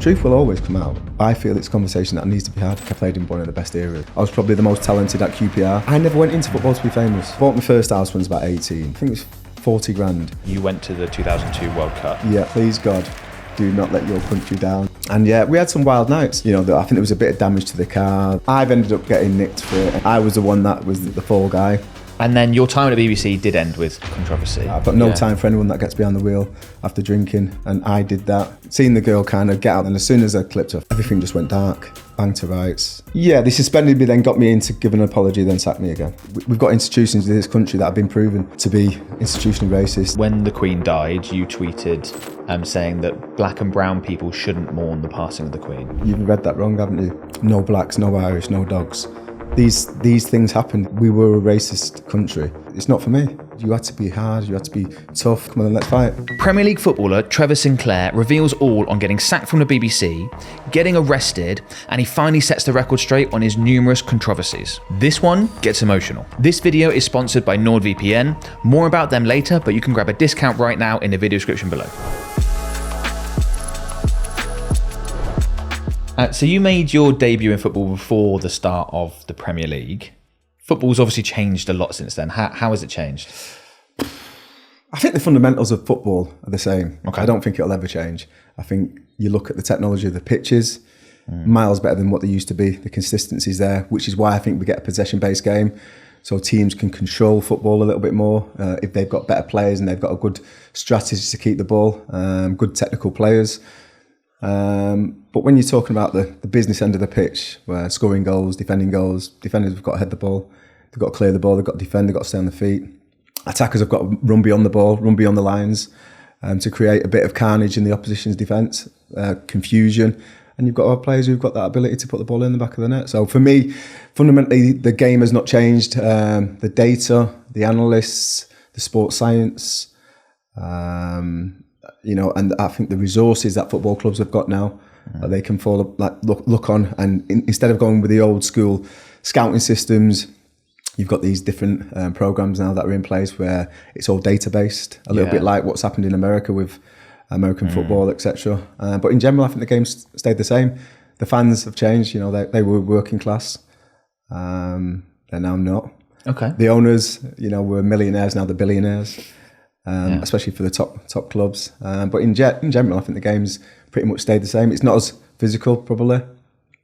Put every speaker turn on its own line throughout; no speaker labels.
truth will always come out. I feel it's a conversation that needs to be had. I played in one of the best eras. I was probably the most talented at QPR. I never went into football to be famous. Bought my first house when I was about 18. I think it was 40 grand.
You went to the 2002 World Cup.
Yeah, please God, do not let your country down. And yeah, we had some wild nights. You know, I think there was a bit of damage to the car. I've ended up getting nicked for it. I was the one that was the fall guy.
And then your time at the BBC did end with controversy.
I've got no time for anyone that gets behind the wheel after drinking, and I did that. Seeing the girl kind of get out, and as soon as I clipped her, everything just went dark. Bang to rights. Yeah, they suspended me, then got me in to give an apology, then sacked me again. We've got institutions in this country that have been proven to be institutionally racist.
When the Queen died, you tweeted saying that black and brown people shouldn't mourn the passing of the Queen.
You've read that wrong, haven't you? No blacks, no Irish, no dogs. These things happened. We were a racist country. It's not for me. You had to be hard, you had to be tough. Come on, let's fight.
Premier League footballer Trevor Sinclair reveals all on getting sacked from the BBC, getting arrested, and he finally sets the record straight on his numerous controversies. This one gets emotional. This video is sponsored by NordVPN. More about them later, but you can grab a discount right now in the video description below. So you made your debut in football before the start of the Premier League. Football's obviously changed a lot since then. How has it changed?
I think the fundamentals of football are the same.
Okay.
I don't think it'll ever change. I think you look at the technology of the pitches, miles better than what they used to be. The consistency's there, which is why I think we get a possession-based game. So teams can control football a little bit more if they've got better players and they've got a good strategy to keep the ball, good technical players. But when you're talking about the business end of the pitch, where scoring goals, defenders have got to head the ball, they've got to clear the ball, they've got to defend, they've got to stay on the feet. Attackers have got to run beyond the ball, run beyond the lines, to create a bit of carnage in the opposition's defence, confusion. And you've got to have players who've got that ability to put the ball in the back of the net. So for me, fundamentally, the game has not changed. The data, the analysts, the sports science, you know, and I think the resources that football clubs have got now, that they can look on, and instead of going with the old school scouting systems, you've got these different programs now that are in place where it's all data based, a little bit like what's happened in America with American football, etc. But in general, I think the game's stayed the same. The fans have changed. You know, they were working class. They're now not.
Okay.
The owners, you know, were millionaires, now they're billionaires. Especially for the top clubs. But in general, I think the game's pretty much stayed the same. It's not as physical, probably.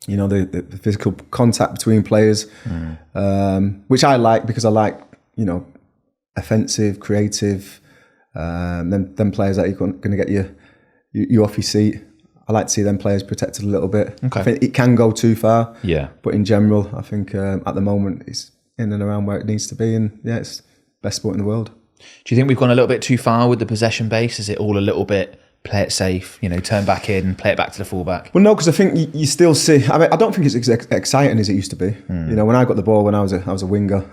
You know, the physical contact between players, which I like because I like, you know, offensive, creative, them players that are going to get you off your seat. I like to see them players protected a little bit.
Okay.
I think it can go too far.
Yeah.
But in general, I think at the moment it's in and around where it needs to be. And yeah, it's the best sport in the world.
Do you think we've gone a little bit too far with the possession base? Is it all a little bit play it safe, you know, turn back in, play it back to the fullback?
Well, no, because I think you still see. I mean, I don't think it's as exciting as it used to be. You know, when I got the ball when I was a winger,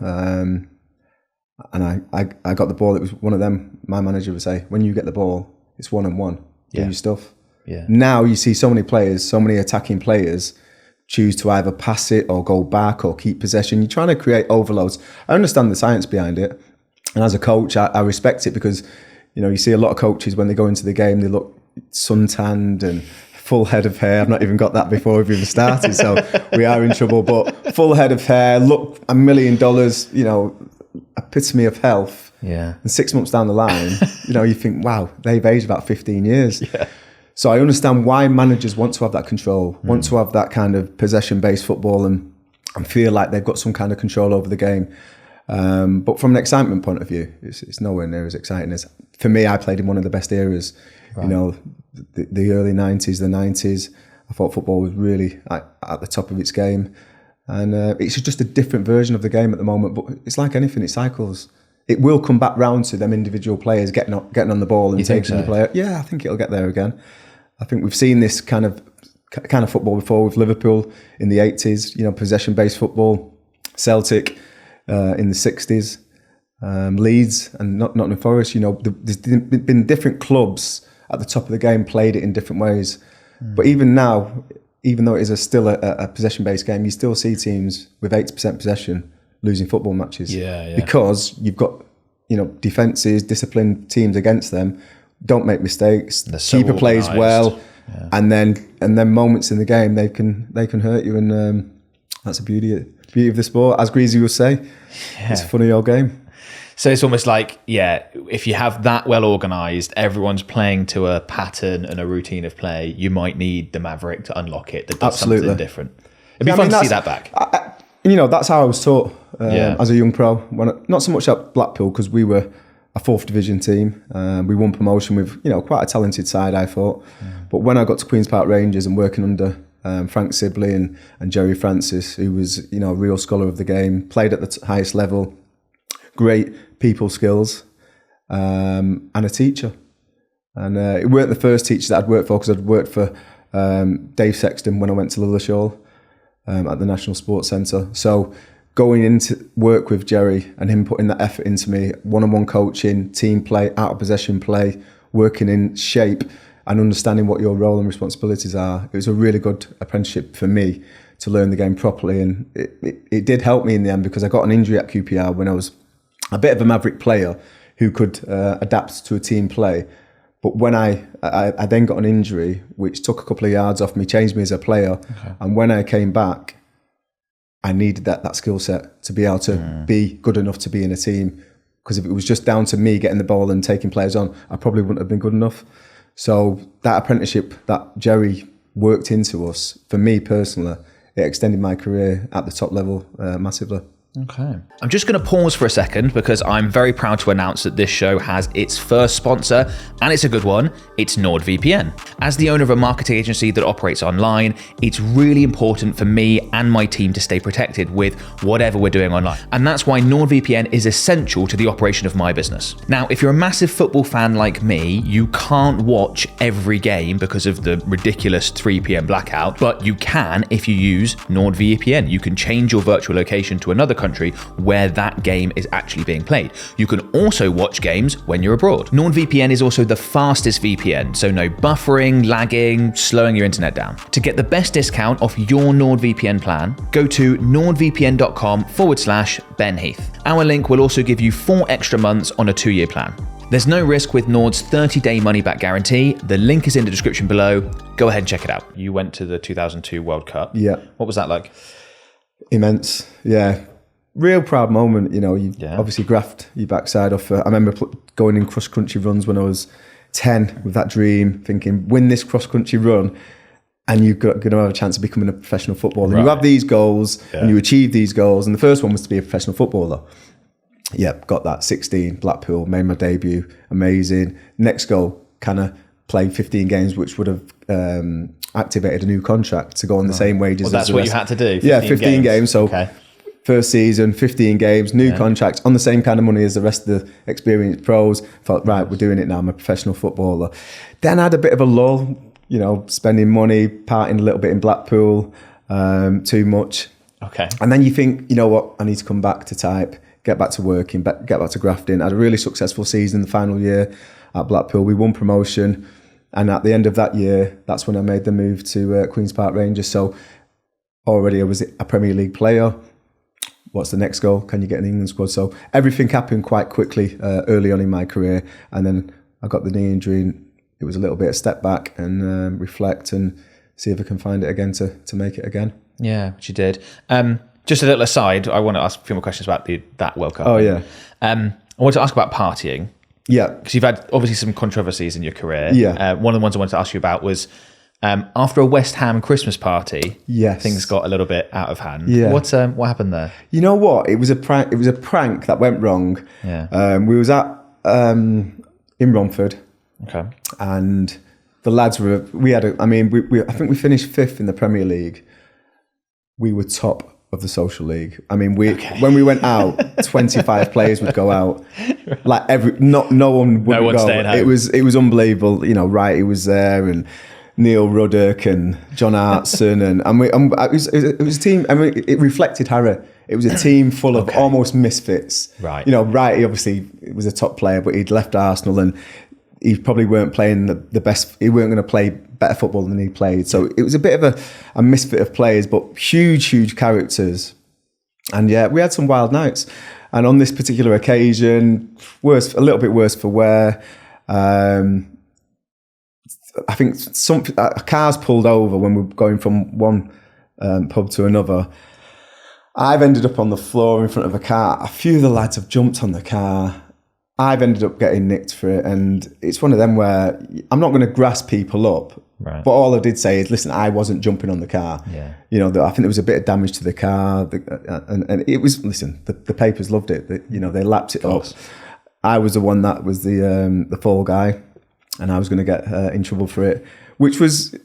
and I got the ball, it was one of them. My manager would say, when you get the ball, it's 1-on-1. Do your stuff.
Yeah.
Now you see so many players, so many attacking players choose to either pass it or go back or keep possession. You're trying to create overloads. I understand the science behind it. And as a coach, I respect it because, you know, you see a lot of coaches when they go into the game, they look suntanned and full head of hair. I've not even got that before we've even started, so we are in trouble. But full head of hair, look $1 million, you know, epitome of health.
Yeah.
And 6 months down the line, you know, you think, wow, they've aged about 15 years.
Yeah.
So I understand why managers want to have that control, want to have that kind of possession-based football and feel like they've got some kind of control over the game. But from an excitement point of view, it's nowhere near as exciting as, for me, I played in one of the best eras. Right. You know, the early 90s, the 90s. I thought football was really at the top of its game. And it's just a different version of the game at the moment. But it's like anything, it cycles. It will come back round to them individual players getting on the ball and taking the player. Yeah, I think it'll get there again. I think we've seen this kind of football before with Liverpool in the 80s, you know, possession-based football. Celtic in the 60s, Leeds and Nottingham Forest, you know, there's been different clubs at the top of the game played it in different ways. But even now, even though it is still a possession-based game, you still see teams with 80% possession losing football matches.
Yeah.
Because you've got, you know, defences, disciplined teams against them, don't make mistakes, keeper plays well, and then moments in the game they can hurt you, and that's the beauty of the sport. As Greasy would say, it's a funny old game.
So it's almost like, if you have that well organised, everyone's playing to a pattern and a routine of play, you might need the Maverick to unlock it that does something different. It'd be fun to see that back.
That's how I was taught as a young pro. Not so much at Blackpool, because we were a 4th division team. We won promotion with quite a talented side, I thought. But when I got to Queen's Park Rangers and working under Frank Sibley and Jerry Francis, who was a real scholar of the game, played at the highest level, great people skills, and a teacher. And it weren't the first teacher that I'd worked for, because I'd worked for Dave Sexton when I went to Lilleshall at the National Sports Centre. So going into work with Jerry and him putting that effort into me, one-on-one coaching, team play, out of possession play, working in shape and understanding what your role and responsibilities are, it was a really good apprenticeship for me to learn the game properly. And it did help me in the end, because I got an injury at QPR when I was a bit of a maverick player who could adapt to a team play. But when I then got an injury, which took a couple of yards off me, changed me as a player. Okay. And when I came back, I needed that skill set to be able to be good enough to be in a team. Because if it was just down to me getting the ball and taking players on, I probably wouldn't have been good enough. So that apprenticeship that Jerry worked into us, for me personally, it extended my career at the top level massively.
Okay. I'm just going to pause for a second, because I'm very proud to announce that this show has its first sponsor, and it's a good one. It's NordVPN. As the owner of a marketing agency that operates online, it's really important for me and my team to stay protected with whatever we're doing online. And that's why NordVPN is essential to the operation of my business. Now, if you're a massive football fan like me, you can't watch every game because of the ridiculous 3 p.m. blackout, but you can if you use NordVPN. You can change your virtual location to another country where that game is actually being played. You can also watch games when you're abroad. NordVPN is also the fastest VPN, so no buffering, lagging, slowing your internet down. To get the best discount off your NordVPN plan, go to nordvpn.com/Ben Heath. Our link will also give you 4 extra months on a 2-year plan. There's no risk with Nord's 30-day money-back guarantee. The link is in the description below. Go ahead and check it out. You went to the 2002 World Cup.
Yeah.
What was that like?
Immense. Yeah. Real proud moment. You obviously graphed your backside off. I remember going in cross-country runs when I was 10 with that dream, thinking, win this cross-country run and you're going to have a chance of becoming a professional footballer. And you have these goals and you achieve these goals. And the first one was to be a professional footballer. Yeah, got that. 16, Blackpool, made my debut. Amazing. Next goal, kind of played 15 games, which would have activated a new contract to go on the same wages as
that's
the
what
rest.
You had to do?
15 games. So first season, 15 games, new contract, on the same kind of money as the rest of the experienced pros. Thought, right, we're doing it now. I'm a professional footballer. Then I had a bit of a lull, spending money, partying a little bit in Blackpool, too much.
Okay.
And then you think, you know what, I need to come back to type, get back to working, get back to grafting. I had a really successful season the final year at Blackpool. We won promotion. And at the end of that year, that's when I made the move to Queen's Park Rangers. So already I was a Premier League player. What's the next goal? Can you get in the England squad? So everything happened quite quickly early on in my career. And then I got the knee injury, and it was a little bit of step back and reflect and see if I can find it again to make it again.
Yeah, which you did. Just a little aside, I want to ask a few more questions about that World Cup.
Oh, yeah.
I want to ask about partying.
Yeah.
Because you've had obviously some controversies in your career.
Yeah.
One of the ones I wanted to ask you about was after a West Ham Christmas party, things got a little bit out of hand.
Yeah.
What happened there?
You know what? It was a prank. It was a prank that went wrong.
Yeah.
We was at in Romford.
Okay.
And the lads were. I think we finished 5th in the Premier League. We were top of the social league. I mean, when we went out, 25 players would go out. Like no one would go.
Staying home.
It was unbelievable. Wrighty was there, and Neil Ruddock and John Hartson, and it was a team. I mean, it reflected Harry. It was a team full of almost misfits.
Right.
Wrighty obviously was a top player, but he'd left Arsenal and he probably weren't playing the best. He weren't going to play better football than he played. So it was a bit of a misfit of players, but huge characters. And yeah, we had some wild nights. And on this particular occasion, a little bit worse for wear. I think a car's pulled over when we're going from one pub to another. I've ended up on the floor in front of a car. A few of the lads have jumped on the car. I've ended up getting nicked for it. And it's one of them where I'm not going to grass people up.
Right.
But all I did say is, listen, I wasn't jumping on the car.
Yeah.
You know, I think there was a bit of damage to the car. And it was, listen, the papers loved it. They lapped it up. I was the one that was the fall guy. And I was going to get in trouble for it, which was,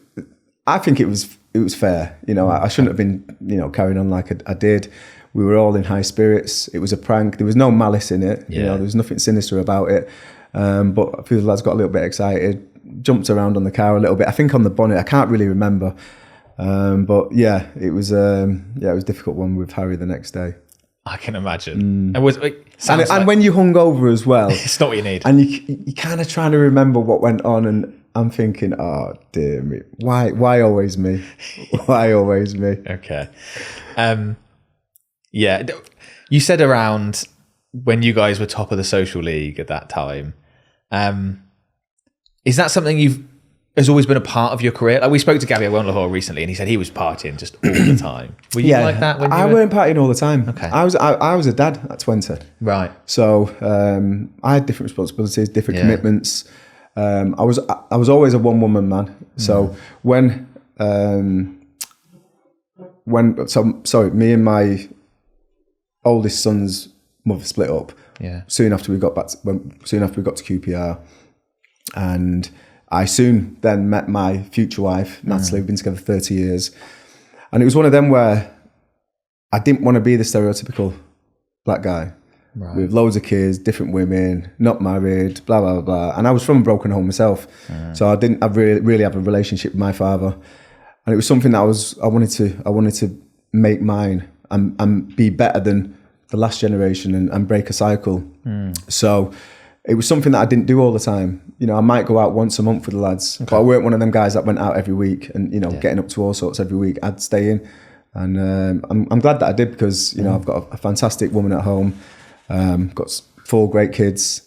I think it was fair. You know, I shouldn't have been, carrying on like I did. We were all in high spirits. It was a prank. There was no malice in it.
Yeah.
There was nothing sinister about it. But a few of the lads got a little bit excited, jumped around on the car a little bit. I think on the bonnet. I can't really remember. But yeah, it was a difficult one with Harry the next day.
I can imagine.
And when you hung over as well,
it's not what you need.
And you kind of trying to remember what went on, and I'm thinking, oh dear me, why always me? Why always me?
Okay. Yeah, you said around when you guys were top of the social league at that time. Is that something has always been a part of your career? Like, we spoke to Gabby Lahore recently, and he said he was partying just all the time. Were you like that? When you
weren't partying all the time.
Okay.
I was a dad at 20.
Right.
So I had different responsibilities, different commitments. I was always a one woman man. So me and my oldest son's mother split up.
Yeah.
Soon after we got to QPR, and I soon then met my future wife, Natalie. We've been together 30 years. And it was one of them where I didn't want to be the stereotypical black guy with loads of kids, different women, not married, blah, blah, blah. And I was from a broken home myself. So I didn't really have a relationship with my father. And it was something that I wanted to make mine and be better than the last generation and break a cycle. So it was something that I didn't do all the time. You know, I might go out once a month with the lads, but I weren't one of them guys that went out every week and, getting up to all sorts every week. I'd stay in. And I'm glad that I did because, I've got a fantastic woman at home, got 4 great kids,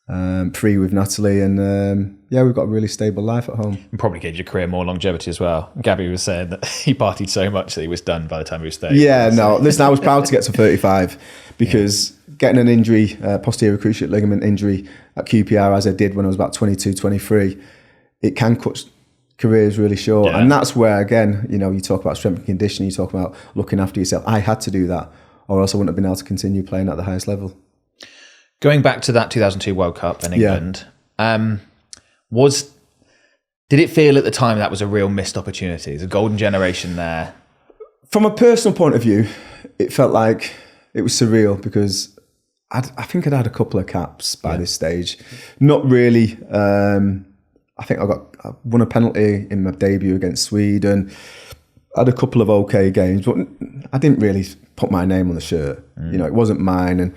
3 with Natalie. And we've got a really stable life at home.
And probably gave your career more longevity as well. Gabby was saying that he partied so much that he was done by the time he was 30.
Yeah, no, listen, I was proud to get to 35 because getting an injury, posterior cruciate ligament injury at QPR as I did when I was about 22, 23, it can cut careers really short. Yeah. And that's where, again, you talk about strength and conditioning, you talk about looking after yourself. I had to do that or else I wouldn't have been able to continue playing at the highest level.
Going back to that 2002 World Cup in England, did it feel at the time that was a real missed opportunity? There's a golden generation there.
From a personal point of view, it felt like it was surreal because I think I'd had a couple of caps by this stage. Not really. I think I won a penalty in my debut against Sweden. I had a couple of okay games, but I didn't really put my name on the shirt. It wasn't mine. And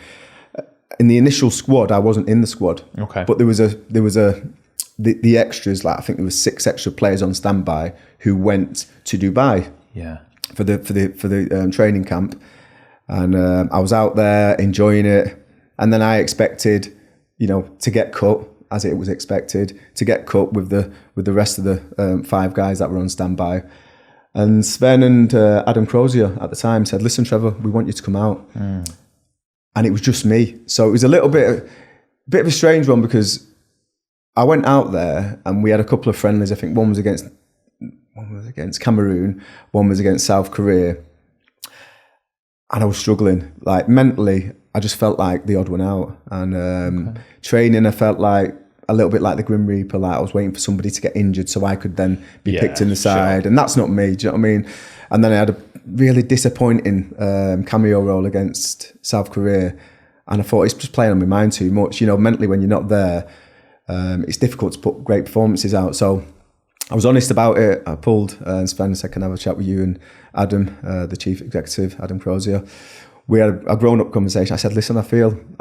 in the initial squad, I wasn't in the squad. Okay. But there was the extras. Like I think there was 6 extra players on standby who went to Dubai. Yeah. For the training camp. And I was out there enjoying it. And then I expected, to get cut, as it was expected, to get cut with the rest of the 5 guys that were on standby. And Sven and Adam Crozier at the time said, listen, Trevor, we want you to come out. And it was just me. So it was a little bit of a strange one because I went out there and we had a couple of friendlies. I think one was against Cameroon, one was against South Korea. And I was struggling. Like mentally, I just felt like the odd one out. And training, I felt like a little bit like the Grim Reaper. Like I was waiting for somebody to get injured so I could then be picked in the side. Sure. And that's not me, do you know what I mean? And then I had a really disappointing cameo role against South Korea. And I thought, it's just playing on my mind too much. Mentally when you're not there, it's difficult to put great performances out. So I was honest about it. I pulled and Sven said, can I have a chat with you and Adam, the chief executive, Adam Crozier. We had a grown-up conversation. I said, listen, I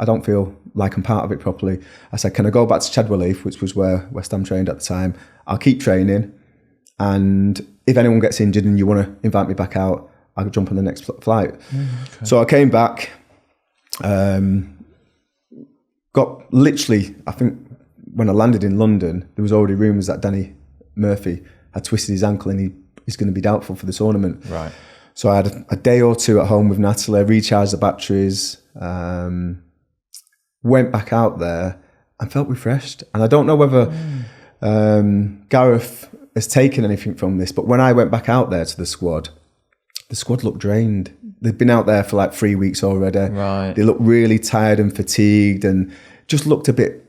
don't feel like I'm part of it properly. I said, can I go back to Chadwell Heath, which was where West Ham trained at the time? I'll keep training. And if anyone gets injured and you want to invite me back out, I'll jump on the next flight. Okay. So I came back, got literally, I think when I landed in London, there was already rumours that Danny Murphy had twisted his ankle and he's going to be doubtful for the tournament.
Right.
So I had a day or two at home with Natalie, recharged the batteries, went back out there and felt refreshed. And I don't know whether Gareth has taken anything from this, but when I went back out there to the squad looked drained. They'd been out there for like 3 weeks already.
Right.
They looked really tired and fatigued and just looked a bit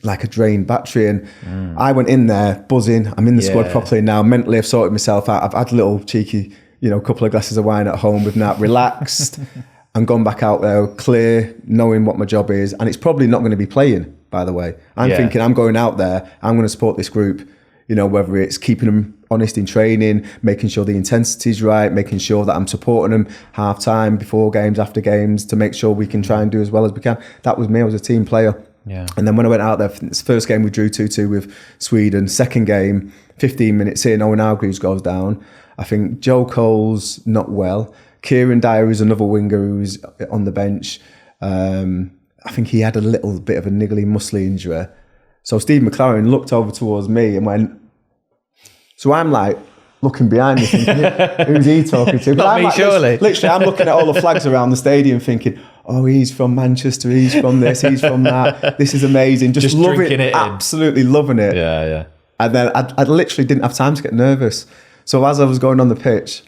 like a drained battery. And I went in there buzzing. I'm in the squad properly now. Mentally, I've sorted myself out. I've had a little cheeky, couple of glasses of wine at home with Nat, relaxed, and gone back out there clear, knowing what my job is. And it's probably not going to be playing, by the way. I'm thinking I'm going out there, I'm going to support this group, whether it's keeping them honest in training, making sure the intensity's right, making sure that I'm supporting them half time, before games, after games, to make sure we can try and do as well as we can. That was me. I was a team player.
Yeah.
And then when I went out there, this first game we drew 2-2 with Sweden. Second game, 15 minutes in, Owen Hargreaves goes down. I think Joe Cole's not well. Kieran Dyer is another winger who's on the bench. I think he had a little bit of a niggly muscle injury. So Steve McLaren looked over towards me and went, so I'm like looking behind me thinking, who's he talking to?
Not
I'm
me,
like,
surely.
Literally, I'm looking at all the flags around the stadium thinking, oh, he's from Manchester, he's from this, he's from that. This is amazing. Just loving it, absolutely loving it.
Yeah, yeah.
And then I literally didn't have time to get nervous. So as I was going on the pitch,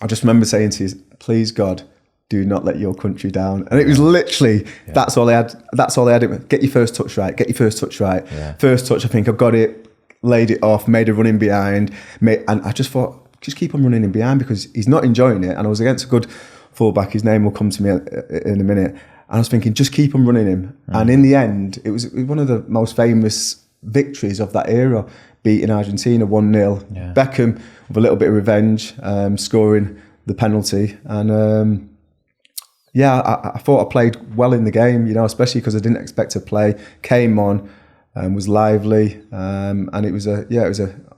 I just remember saying to you, please God, do not let your country down. And it was literally, that's all I had. That's all I had. Get your first touch right. Get your first touch right. Yeah. First touch, I think I've got it. Laid it off, made a run in behind, and I just thought, just keep on running in behind because he's not enjoying it. And I was against a good fullback. His name will come to me in a minute. And I was thinking, just keep on running him. And in the end, it was one of the most famous victories of that era, beating Argentina 1-0. Yeah. Beckham with a little bit of revenge, scoring the penalty. And I thought I played well in the game, especially because I didn't expect to play. Came on. Was lively, and it was a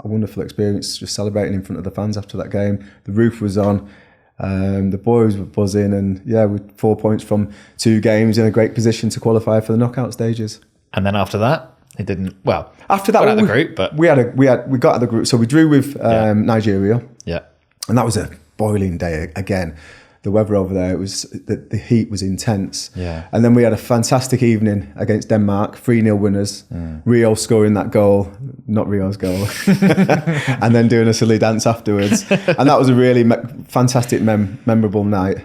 wonderful experience just celebrating in front of the fans after that game. The roof was on, the boys were buzzing, and with 4 points from 2 games, in a great position to qualify for the knockout stages.
And then after that, it didn't. Well,
after that,
got out of the group, but
we got out of the group. So we drew with Nigeria, and that was a boiling day again. The weather over there, it was the heat was intense. Yeah. And then we had a fantastic evening against Denmark, 3-0 winners. Rio scoring that goal, not Rio's goal, and then doing a silly dance afterwards. And that was a really fantastic, memorable night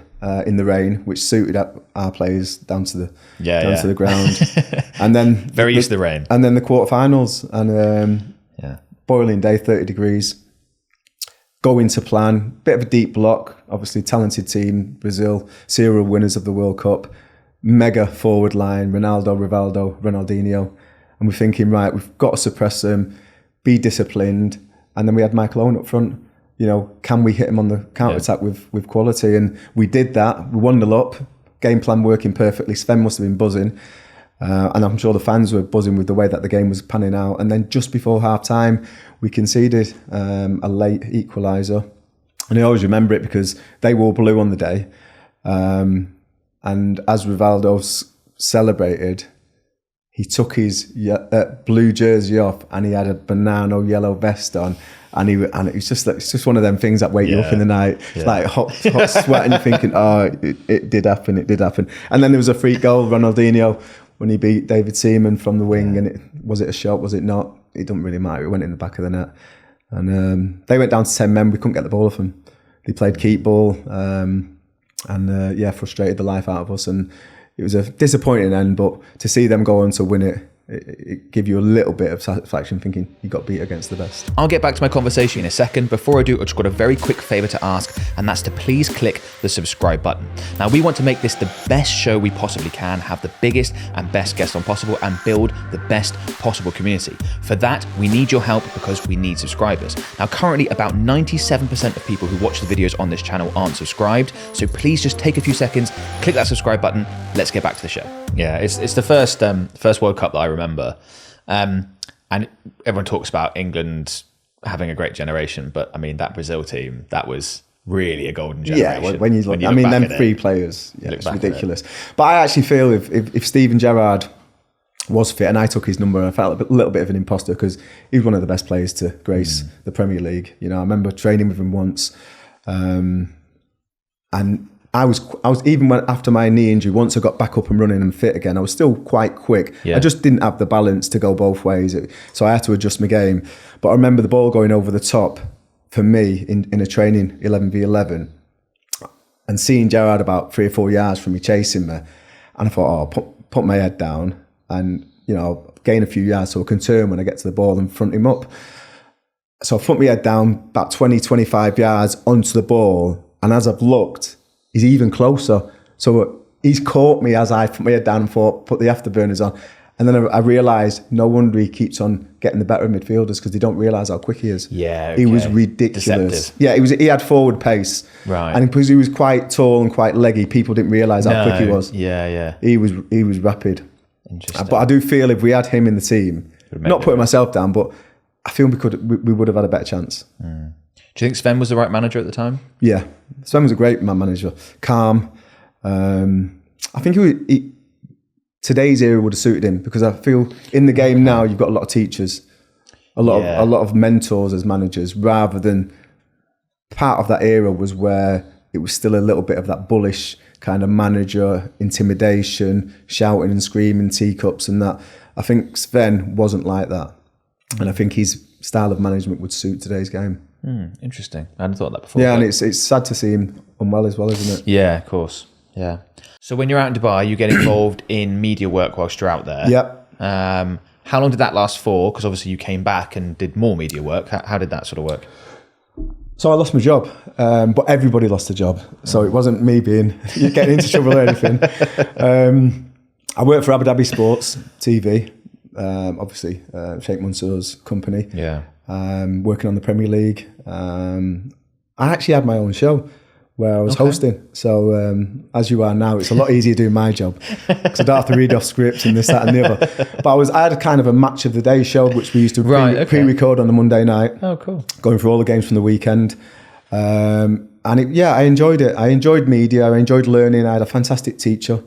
in the rain, which suited our players down to the ground. And then
very used to the rain.
And then the quarterfinals, and boiling day, 30 degrees. Going to plan, bit of a deep block, obviously talented team, Brazil, serial winners of the World Cup, mega forward line, Ronaldo, Rivaldo, Ronaldinho. And we're thinking, right, we've got to suppress them, be disciplined. And then we had Michael Owen up front. Can we hit him on the counter-attack with quality? And we did that. We 1-0 up, game plan working perfectly. Sven must have been buzzing. And I'm sure the fans were buzzing with the way that the game was panning out. And then just before half-time, we conceded a late equaliser. And I always remember it because they wore blue on the day. And as Rivaldo celebrated, he took his blue jersey off and he had a banana yellow vest on. And it's just one of them things that wake you up in the night, like hot sweat, and you're thinking, oh, it did happen. And then there was a free goal, Ronaldinho, when he beat David Seaman from the wing, and was it a shot? Was it not? It doesn't really matter. It went in the back of the net, and they went down to 10 men. We couldn't get the ball off them. They played keep ball, and frustrated the life out of us. And it was a disappointing end, but to see them go on to win it gave you a little bit of satisfaction thinking you got beat against the best.
I'll get back to my conversation in a second. Before I do, I've just got a very quick favour to ask, and that's to please click the subscribe button. Now, we want to make this the best show we possibly can, have the biggest and best guests on possible, and build the best possible community. For that, we need your help because we need subscribers. Now, currently, about 97% of people who watch the videos on this channel aren't subscribed, so please just take a few seconds, click that subscribe button. Let's get back to the show. Yeah, it's the first World Cup that I remember, and everyone talks about England having a great generation, but I mean that Brazil team, that was really a golden generation.
Yeah, when you look them 3 players, it's ridiculous. But I actually feel if Steven Gerrard was fit, and I took his number. And I felt a little bit of an imposter because he was one of the best players to grace the Premier League. You know, I remember training with him once, and I was even when after my knee injury, once I got back up and running and fit again, I was still quite quick. I just didn't have the balance to go both ways, so I had to adjust my game. But I remember the ball going over the top for me in a training 11v11, and seeing Gerrard about 3 or 4 yards from me chasing me, and I thought, oh, put my head down and, you know, gain a few yards so I can turn when I get to the ball and front him up. So I put my head down about 20, 25 yards onto the ball, and as I've looked, he's even closer. So he's caught me as I put my head down and thought, put the afterburners on. And then I realised no wonder he keeps on getting the better of midfielders because they don't realise how quick he is.
Yeah, okay.
He was ridiculous.
Deceptive.
Yeah, he had forward pace.
Right.
And because he was quite tall and quite leggy, people didn't realise how quick he was.
Yeah.
He was rapid.
Interesting.
But I do feel if we had him in the team, not putting myself down, but I feel we would have had a better chance.
Do you think Sven was the right manager at the time?
Yeah, Sven was a great manager. Calm. I think today's era would have suited him because I feel in the game now you've got a lot of teachers, a lot of mentors as managers, rather than part of that era was where it was still a little bit of that bullish kind of manager, intimidation, shouting and screaming, teacups and that. I think Sven wasn't like that. And I think his style of management would suit today's game.
Interesting. I hadn't thought that before.
Yeah, and it's sad to see him unwell as well, isn't it?
Yeah, of course. Yeah. So when you're out in Dubai, you get involved in media work whilst you're out there.
Yep.
How long did that last for? Because obviously you came back and did more media work. How did that sort of work?
So I lost my job, but everybody lost a job. So it wasn't me getting into trouble or anything. I worked for Abu Dhabi Sports TV, obviously Sheikh Mansour's company.
Yeah.
Working on the Premier League. I actually had my own show where I was hosting. So as you are now, it's a lot easier doing my job because I don't have to read off scripts and this, that and the other. But I had a kind of a match of the day show, which we used to pre-record on a Monday night.
Oh, cool. Going
through all the games from the weekend. I enjoyed it. I enjoyed media. I enjoyed learning. I had a fantastic teacher,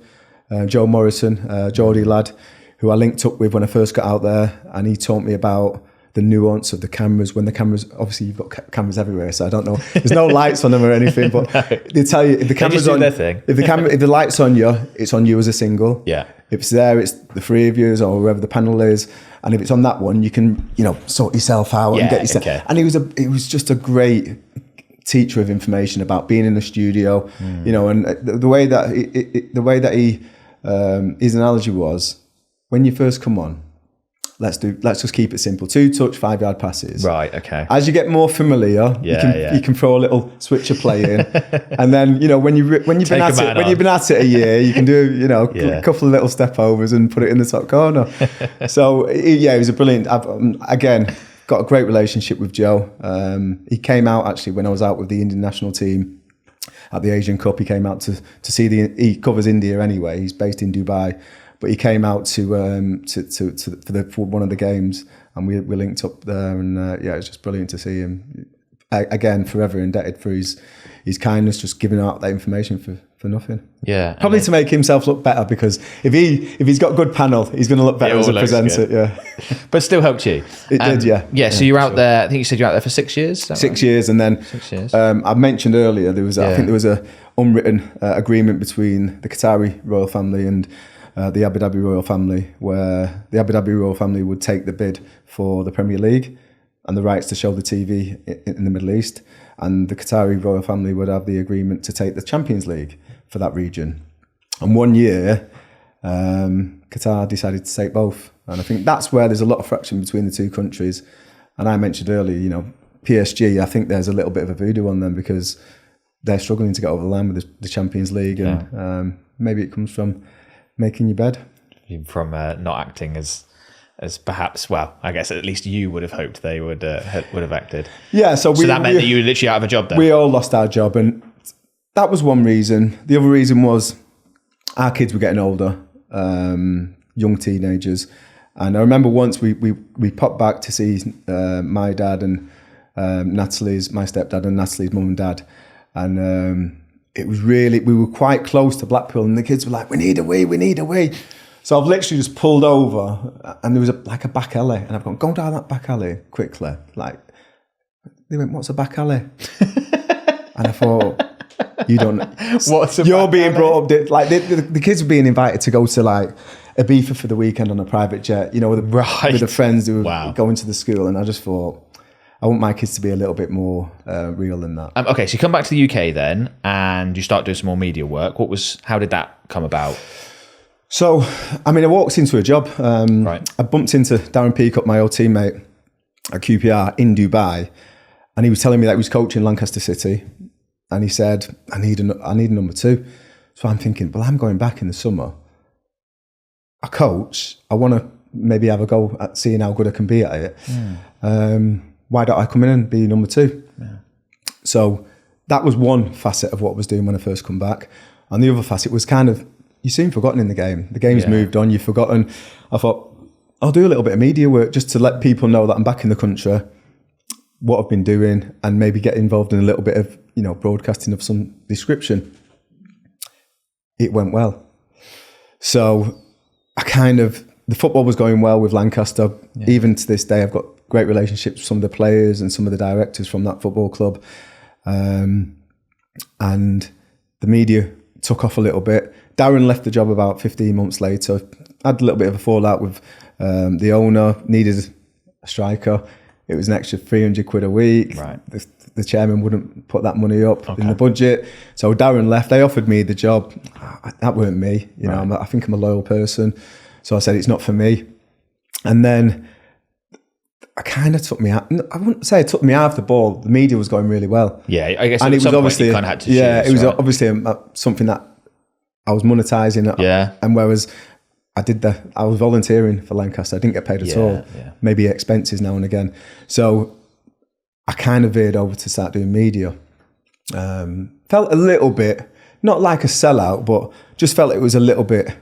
Joe Morrison, Geordie lad, who I linked up with when I first got out there. And he taught me about the nuance of the cameras. When the cameras, obviously you've got cameras everywhere, so I don't know. There's no lights on them or anything, but they tell you if the camera's on, if the light's on you, it's on you as a single.
Yeah.
If it's there, it's the three of you or whoever the panel is. And if it's on that one, you can, sort yourself out and get yourself. Okay. And he was just a great teacher of information about being in the studio, and the way that he his analogy was, when you first come on, let's just keep it simple. 2-touch, 5-yard passes.
Right. Okay.
As you get more familiar, you can throw a little switch of play in, and then when you've been at it a year, you can do a couple of little step overs and put it in the top corner. So he was a brilliant. Again, got a great relationship with Joe. He came out actually when I was out with the Indian national team at the Asian Cup. He came out to see he covers India anyway. He's based in Dubai. But he came out for one of the games, and we linked up there, and it was just brilliant to see him. Again, forever indebted for his kindness, just giving out that information for nothing.
Yeah,
probably to make himself look better, because if he's got a good panel, he's going to look better as a presenter. Good. Yeah,
but still helped you.
It did, yeah.
Yeah. So you're out there. I think you said you're out there for 6 years.
6 years, and then
6 years.
I mentioned earlier I think there was a unwritten agreement between the Qatari royal family and the Abu Dhabi royal family, where the Abu Dhabi royal family would take the bid for the Premier League and the rights to show the TV in the Middle East, and the Qatari royal family would have the agreement to take the Champions League for that region. And one year, Qatar decided to take both, and I think that's where there's a lot of friction between the two countries. And I mentioned earlier, PSG, I think there's a little bit of a voodoo on them because they're struggling to get over the line with the Champions League, and maybe it comes from making your bed,
from not acting as perhaps, well, I guess at least you would have hoped they would have acted.
Yeah, so
that meant that you were literally out of a job then.
We all lost our job, and that was one reason. The other reason was our kids were getting older, young teenagers, and I remember once we popped back to see my dad and Natalie's, my stepdad and Natalie's mum and dad, and it was really, we were quite close to Blackpool, and the kids were like, we need a wee. So I've literally just pulled over, and there was like a back alley, and I've gone, go down that back alley quickly. Like, they went, what's a back alley? And I thought, you don't know. You're being brought up, like the kids were being invited to go to like Ibiza for the weekend on a private jet, you know, with the friends who were going to the school. And I just thought, I want my kids to be a little bit more real than that.
Okay, so you come back to the UK then, and you start doing some more media work. How did that come about?
So, I mean, I walked into a job. I bumped into Darren Peacock, my old teammate at QPR in Dubai, and he was telling me that he was coaching Lancaster City, and he said, I need a number 2. So I'm thinking, well, I'm going back in the summer. I coach. I want to maybe have a go at seeing how good I can be at it. Why don't I come in and be number 2? Yeah. So that was one facet of what I was doing when I first come back. And the other facet was kind of, you seem forgotten in the game. The game's moved on, you've forgotten. I thought, I'll do a little bit of media work just to let people know that I'm back in the country, what I've been doing, and maybe get involved in a little bit of, you know, broadcasting of some description. It went well. So the football was going well with Lancaster. Yeah. Even to this day, I've got great relationships with some of the players and some of the directors from that football club. And the media took off a little bit. Darren left the job about 15 months later. I had a little bit of a fallout with the owner, needed a striker. It was an extra 300 quid a week. Right. The chairman wouldn't put that money up in the budget. So Darren left. They offered me the job. That weren't me. You know, I think I'm a loyal person. So I said, it's not for me. And then I kind of took me out. I wouldn't say it took me out of the ball. The media was going really well.
Yeah, I guess and it was obviously you kind of had to
it was obviously something that I was monetizing.
Yeah.
And whereas I was volunteering for Lancaster. I didn't get paid at all. Yeah. Maybe expenses now and again. So I kind of veered over to start doing media. Felt a little bit, not like a sellout, but just felt it was a little bit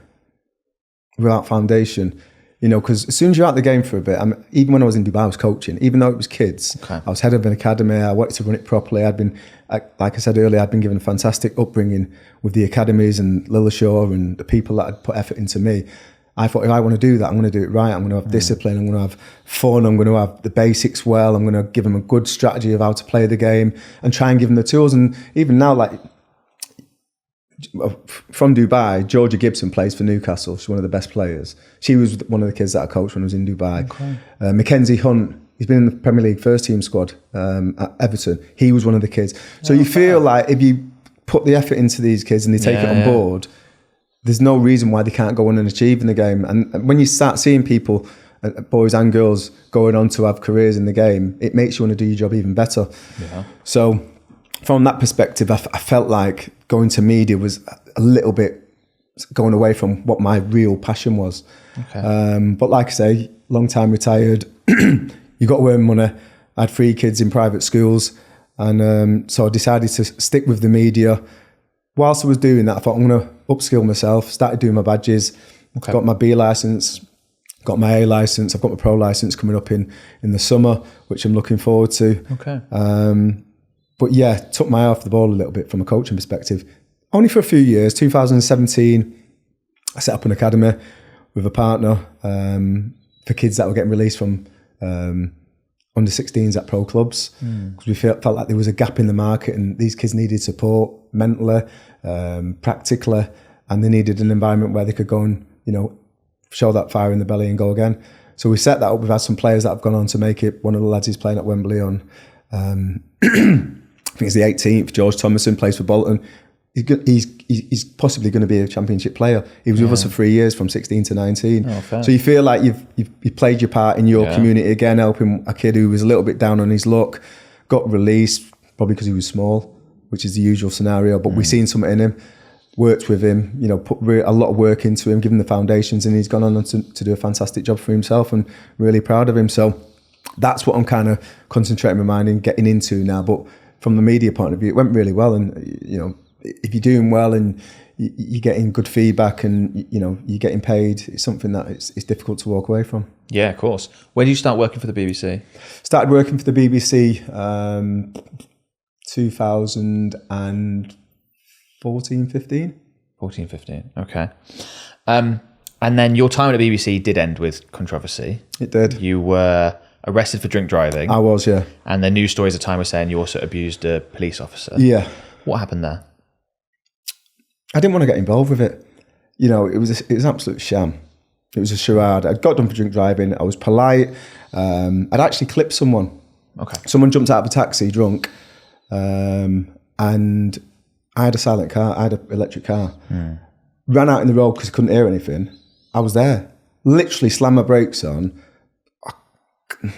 without foundation. You know, because as soon as you're out the game for a bit, even when I was in Dubai, I was coaching, even though it was kids. Okay. I was head of an academy. I wanted to run it properly. Like I said earlier, I'd been given a fantastic upbringing with the academies and Lilleshall and the people that had put effort into me. I thought, if I want to do that, I'm going to do it right. I'm going to have discipline. I'm going to have fun. I'm going to have the basics well. I'm going to give them a good strategy of how to play the game and try and give them the tools. And even now, like, from Dubai, Georgia Gibson plays for Newcastle. She's one of the best players. She was one of the kids that I coached when I was in Dubai. Okay. Mackenzie Hunt, he's been in the Premier League first team squad at Everton. He was one of the kids. So you feel like if you put the effort into these kids and they take it on board, there's no reason why they can't go on and achieve in the game. And when you start seeing people, boys and girls, going on to have careers in the game, it makes you want to do your job even better. Yeah. So from that perspective, I felt like going to media was a little bit going away from what my real passion was. Okay. But like I say, long time retired, you got to earn money. I had 3 kids in private schools. And so I decided to stick with the media. Whilst I was doing that, I thought, I'm going to upskill myself, started doing my badges, got my B licence, got my A licence, I've got my pro licence coming up in the summer, which I'm looking forward to. Okay. But yeah, took my eye off the ball a little bit from a coaching perspective. Only for a few years. 2017, I set up an academy with a partner for kids that were getting released from under 16s at pro clubs, because we felt like there was a gap in the market and these kids needed support mentally, practically, and they needed an environment where they could go and, you know, show that fire in the belly and go again. So we set that up. We've had some players that have gone on to make it. One of the lads is playing at Wembley on I think it's the 18th. George Thomason plays for Bolton. He's possibly going to be a championship player. He was with us for 3 years, from 16 to 19. Oh, so you feel like you've played your part in your community again, helping a kid who was a little bit down on his luck, got released probably because he was small, which is the usual scenario. But we've seen something in him, worked with him, you know, put a lot of work into him, given the foundations, and he's gone on to do a fantastic job for himself, and really proud of him. So that's what I'm kind of concentrating my mind in getting into now. But from the media point of view, it went really well, and you know, if you're doing well and you're getting good feedback and, you know, you're getting paid, it's something that it's difficult to walk away from. Yeah, of course. When did you start working for the BBC? Started working for the BBC 2014, 15. 14, 15, okay.
And then your time at the BBC did end with controversy.
It did.
You were arrested for drink driving.
I was, yeah.
And the news stories at the time were saying you also abused a police officer.
Yeah.
What happened there?
I didn't want to get involved with it. You know, it was an absolute sham. It was a charade. I'd got done for drink driving. I was polite. I'd actually clipped someone.
Okay.
Someone jumped out of a taxi drunk, and I had a silent car. I had an electric car. Ran out in the road because I couldn't hear anything. I was there. Literally slammed my brakes on,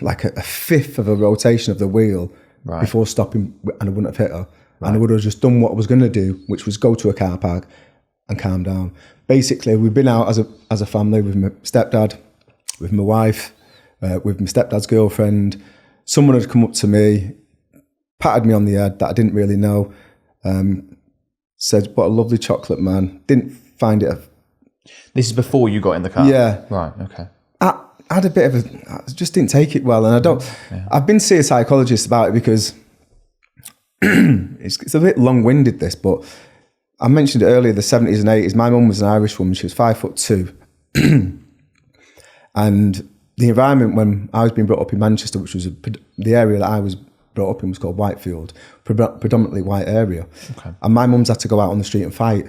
like a fifth of a rotation of the wheel before stopping, and I wouldn't have hit her. And I would have just done what I was going to do, which was go to a car park and calm down. Basically, we've been out as a family with my stepdad, with my wife, with my stepdad's girlfriend. Someone had come up to me, patted me on the head that I didn't really know, said, "What a lovely chocolate, man." Didn't find it.
This is before you got in the car?
Yeah.
Right, okay.
I had a bit of I just didn't take it well. And I don't, I've been to see a psychologist about it because it's a bit long-winded, this, but I mentioned it earlier, the 70s and 80s. My mum was an Irish woman. She was 5'2". And the environment when I was being brought up in Manchester, which was the area that I was brought up in was called Whitefield, predominantly white area. Okay. And my mum's had to go out on the street and fight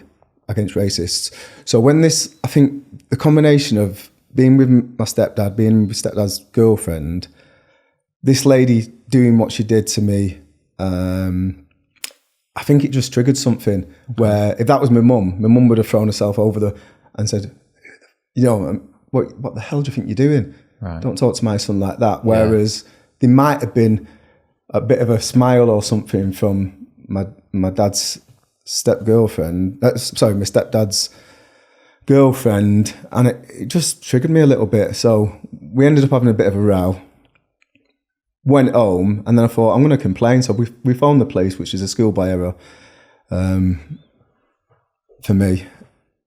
against racists. So when this, I think the combination of being with my stepdad, being with stepdad's girlfriend, this lady doing what she did to me, I think it just triggered something where if that was my mum would have thrown herself over and said, you know, what the hell do you think you're doing? Right. Don't talk to my son like that. Whereas there might have been a bit of a smile or something from my dad's my stepdad's girlfriend, and it just triggered me a little bit. So we ended up having a bit of a row. Went home, and then I thought, I'm going to complain. So we phoned the police, which is a schoolboy error for me.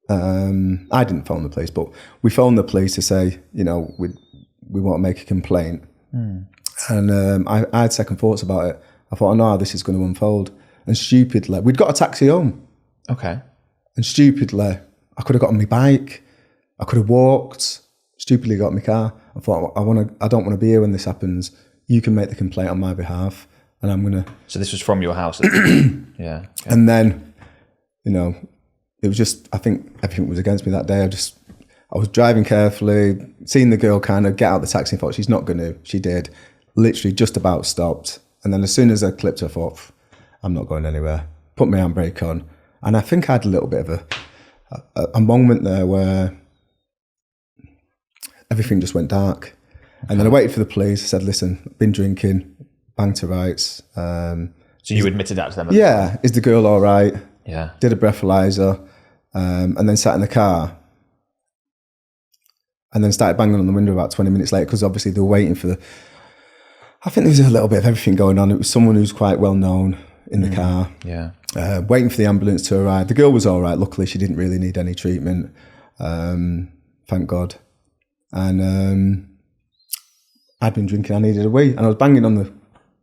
I didn't phone the police, but we phoned the police to say, you know, we want to make a complaint. And I had second thoughts about it. I thought, I know how this is going to unfold. And stupidly, we'd got a taxi home.
Okay.
And stupidly, I could have got on my bike. I could have walked. Stupidly got in my car. I thought, I don't want to be here when this happens. You can make the complaint on my behalf, and I'm going to...
So this was from your house? Yeah. Okay.
And then, you know, it was just, I think everything was against me that day. I was driving carefully, seeing the girl kind of get out of the taxi and thought, she's not going to. She did. Literally just about stopped. And then as soon as I clipped her, I thought, I'm not going anywhere. Put my handbrake on. And I think I had a little bit of a moment there where everything just went dark. And then I waited for the police. I said, listen, I've been drinking, banged to rights.
So you admitted that to them?
Yeah. Is the girl all right?
Yeah.
Did a breathalyzer, and then sat in the car. And then started banging on the window about 20 minutes later, because obviously they were waiting for I think there was a little bit of everything going on. It was someone who's quite well known in the car. Yeah. Waiting for the ambulance to arrive. The girl was all right. Luckily, she didn't really need any treatment. Thank God. And I'd been drinking. I needed a wee. And I was banging on the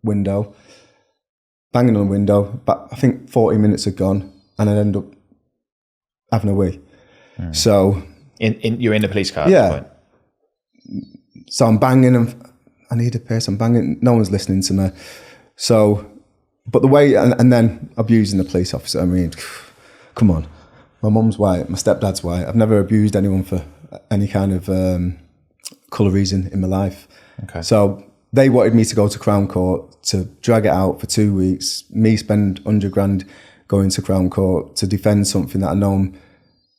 window. But I think 40 minutes had gone, and I'd end up having a wee. So...
You're in the police car at
this
point?
So I'm banging, and I need a piss. I'm banging. No one's listening to me. So, but the way, and then abusing the police officer. I mean, come on. My mum's white. My stepdad's white. I've never abused anyone for any kind of colour reason in my life. Okay. So they wanted me to go to Crown Court to drag it out for 2 weeks. Me spend 100 grand going to Crown Court to defend something that I know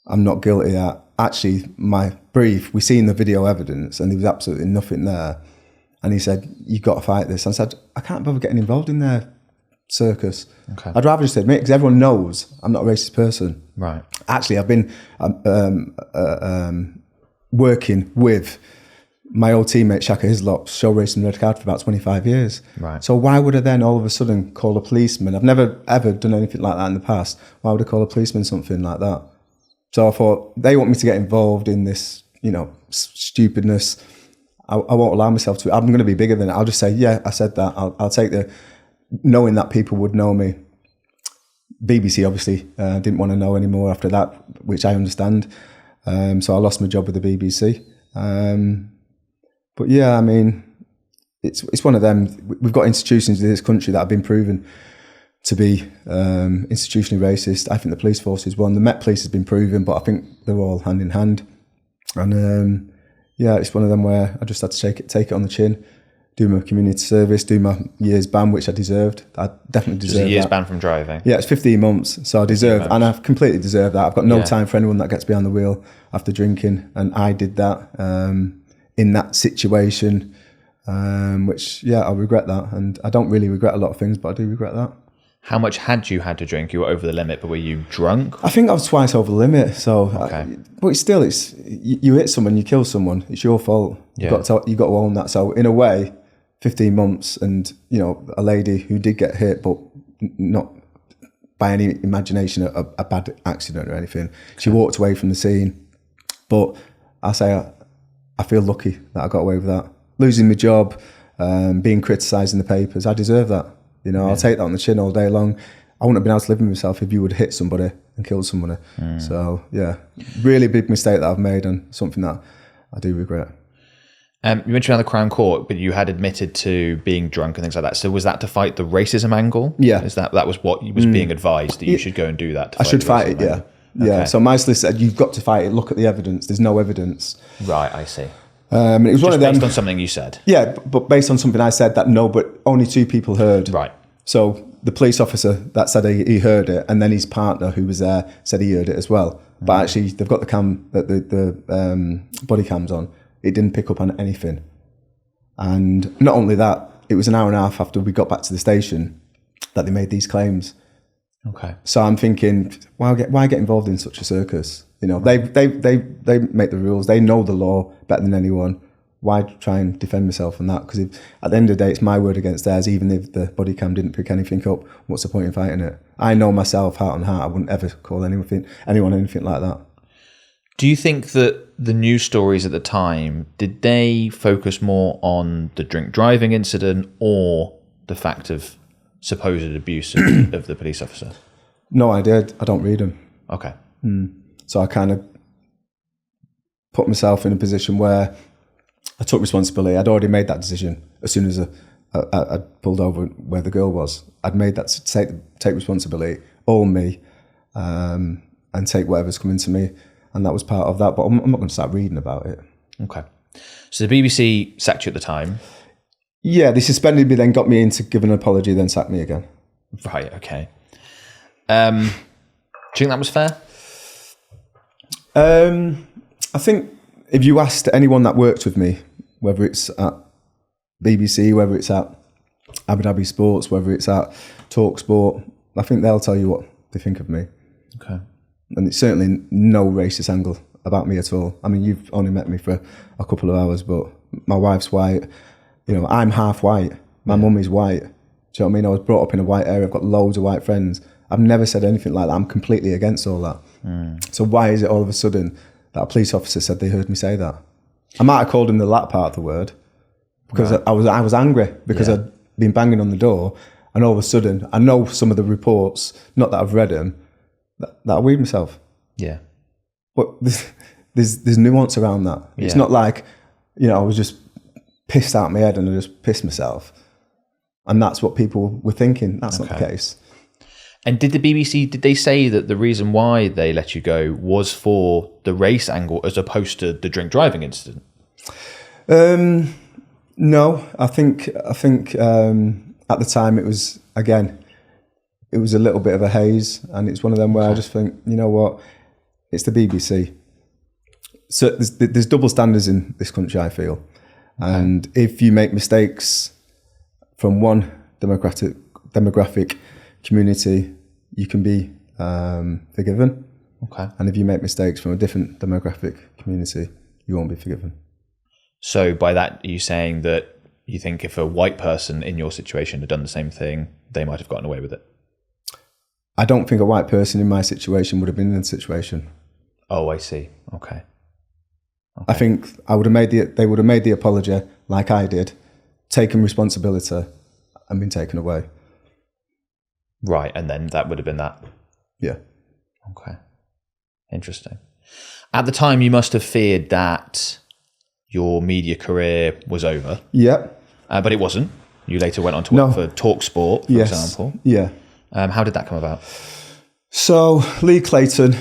I'm not guilty at. Actually, my brief, we seen the video evidence, and there was absolutely nothing there. And he said, "You've got to fight this." And I said, "I can't bother getting involved in their circus. Okay. I'd rather just admit, because everyone knows I'm not a racist person." Right. Actually, I've been working with my old teammate Shaka Hislop's Show Racing Red Card for about 25 years. Right. So why would I then all of a sudden call a policeman? I've never ever done anything like that in the past. Why would I call a policeman something like that? So I thought, they want me to get involved in this, you know, stupidness. I won't allow myself to. I'm going to be bigger than it. I'll just say, yeah, I said that. I'll take knowing that people would know me. BBC obviously didn't want to know anymore after that, which I understand. So I lost my job with the BBC. But yeah, I mean, it's one of them. We've got institutions in this country that have been proven to be institutionally racist. I think the police force is one. The Met Police has been proven, but I think they're all hand in hand. And yeah, it's one of them where I just had to take it on the chin, do my community service, do my year's ban, which I deserved. I definitely deserved that.
It was a year's ban from driving?
Yeah, it's 15 months, so I deserve, and I've completely deserved that. I've got no time for anyone that gets behind the wheel after drinking, and I did that in that situation, which, yeah, I regret that. And I don't really regret a lot of things, but I do regret that.
How much had you had to drink? You were over the limit, but were you drunk?
I think I was twice over the limit. So, but it's you hit someone, you kill someone. It's your fault.
Yeah.
You got to own that. So in a way, 15 months, and a lady who did get hit, but not by any imagination a bad accident or anything. She walked away from the scene. But I feel lucky that I got away with that. Losing my job, being criticised in the papers, I deserve that. I'll take that on the chin all day long. I wouldn't have been able to live with myself if you would have hit somebody and killed somebody. So, yeah, really big mistake that I've made, and something that I do regret.
You mentioned around the Crown Court, but you had admitted to being drunk and things like that. So was that to fight the racism angle?
Yeah.
That was what was being advised, that you should go and do that?
I should fight it, yeah. Okay. Yeah, so my solicitor said, you've got to fight it, look at the evidence. There's no evidence.
Right, I see.
It was
just
one of them,
based on something you said?
Yeah, but based on something I said that but only 2 people heard.
Right.
So the police officer that said he heard it, and then his partner who was there said he heard it as well. But actually, they've got the body cams on. It didn't pick up on anything. And not only that, it was an hour and a half after we got back to the station that they made these claims.
Okay.
So I'm thinking, why get involved in such a circus? They make the rules. They know the law better than anyone. Why try and defend myself on that? Because at the end of the day, it's my word against theirs. Even if the body cam didn't pick anything up, what's the point in fighting it? I know myself, heart on heart, I wouldn't ever call anyone anything like that.
Do you think that the news stories at the time, did they focus more on the drink driving incident or the fact of supposed abuse of the police officer?
No, I did. I don't read them.
Okay.
So I kind of put myself in a position where I took responsibility. I'd already made that decision as soon as I pulled over where the girl was. I'd made that to take responsibility, own me, and take whatever's coming to me. And that was part of that. But I'm not going to start reading about it. Okay.
So the BBC sacked you at the time?
Yeah, they suspended me, then got me in to give an apology, then sacked me again.
Right, okay. Do you think that was fair?
I think if you asked anyone that worked with me, whether it's at BBC, whether it's at Abu Dhabi Sports, whether it's at TalkSport, I think they'll tell you what they think of me.
Okay.
And it's certainly no racist angle about me at all. I mean, you've only met me for a couple of hours, but my wife's white. I'm half white. My mum is white. Do you know what I mean? I was brought up in a white area. I've got loads of white friends. I've never said anything like that. I'm completely against all that. So why is it all of a sudden that a police officer said they heard me say that? I might have called him the latter part of the word because I was angry because I'd been banging on the door, and all of a sudden I know some of the reports, not that I've read them, that I weed myself.
Yeah.
But there's nuance around that. It's not like, I was just pissed out of my head and I just pissed myself. And that's what people were thinking. That's not the case.
And did the BBC, did they say that the reason why they let you go was for the race angle as opposed to the drink driving incident?
No, I think at the time it was a little bit of a haze, and it's one of them where I just think, you know what, it's the BBC. So there's double standards in this country, I feel. And if you make mistakes from one demographic community, you can be forgiven.
Okay.
And if you make mistakes from a different demographic community, you won't be forgiven.
So by that, are you saying that you think if a white person in your situation had done the same thing, they might have gotten away with it?
I don't think a white person in my situation would have been in the situation.
Oh, I see. Okay.
I think they would have made the apology like I did, taken responsibility, and been taken away.
Right, and then that would have been that.
Yeah.
Okay. Interesting. At the time, you must have feared that your media career was over.
Yeah.
But it wasn't. You later went on to work for TalkSport, for example.
Yeah.
How did that come about?
So Lee Clayton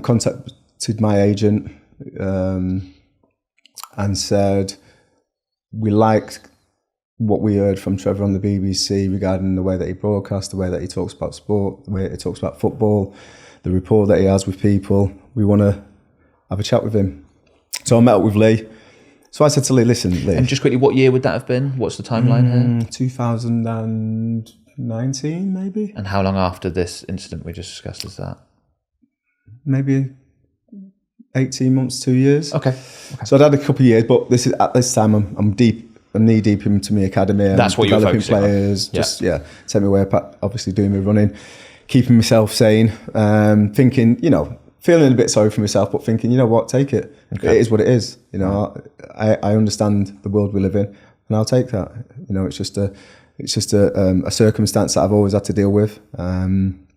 contacted my agent and said, we liked what we heard from Trevor on the BBC regarding the way that he broadcasts, the way that he talks about sport, the way he talks about football, the rapport that he has with people. We want to have a chat with him. So I met up with Lee. So I said to Lee, listen, Lee.
And just quickly, what year would that have been? What's the timeline here?
2019, maybe.
And how long after this incident we just discussed is that?
Maybe 18 months, 2 years.
Okay.
So I'd had a couple of years, but at this time I'm knee deep into my academy.
That's what you're focusing
players,
on.
Take me away, obviously doing my running, keeping myself sane, thinking, feeling a bit sorry for myself, but thinking, you know what, take it. Okay. It is what it is. I understand the world we live in, and I'll take that. It's just a circumstance that I've always had to deal with, and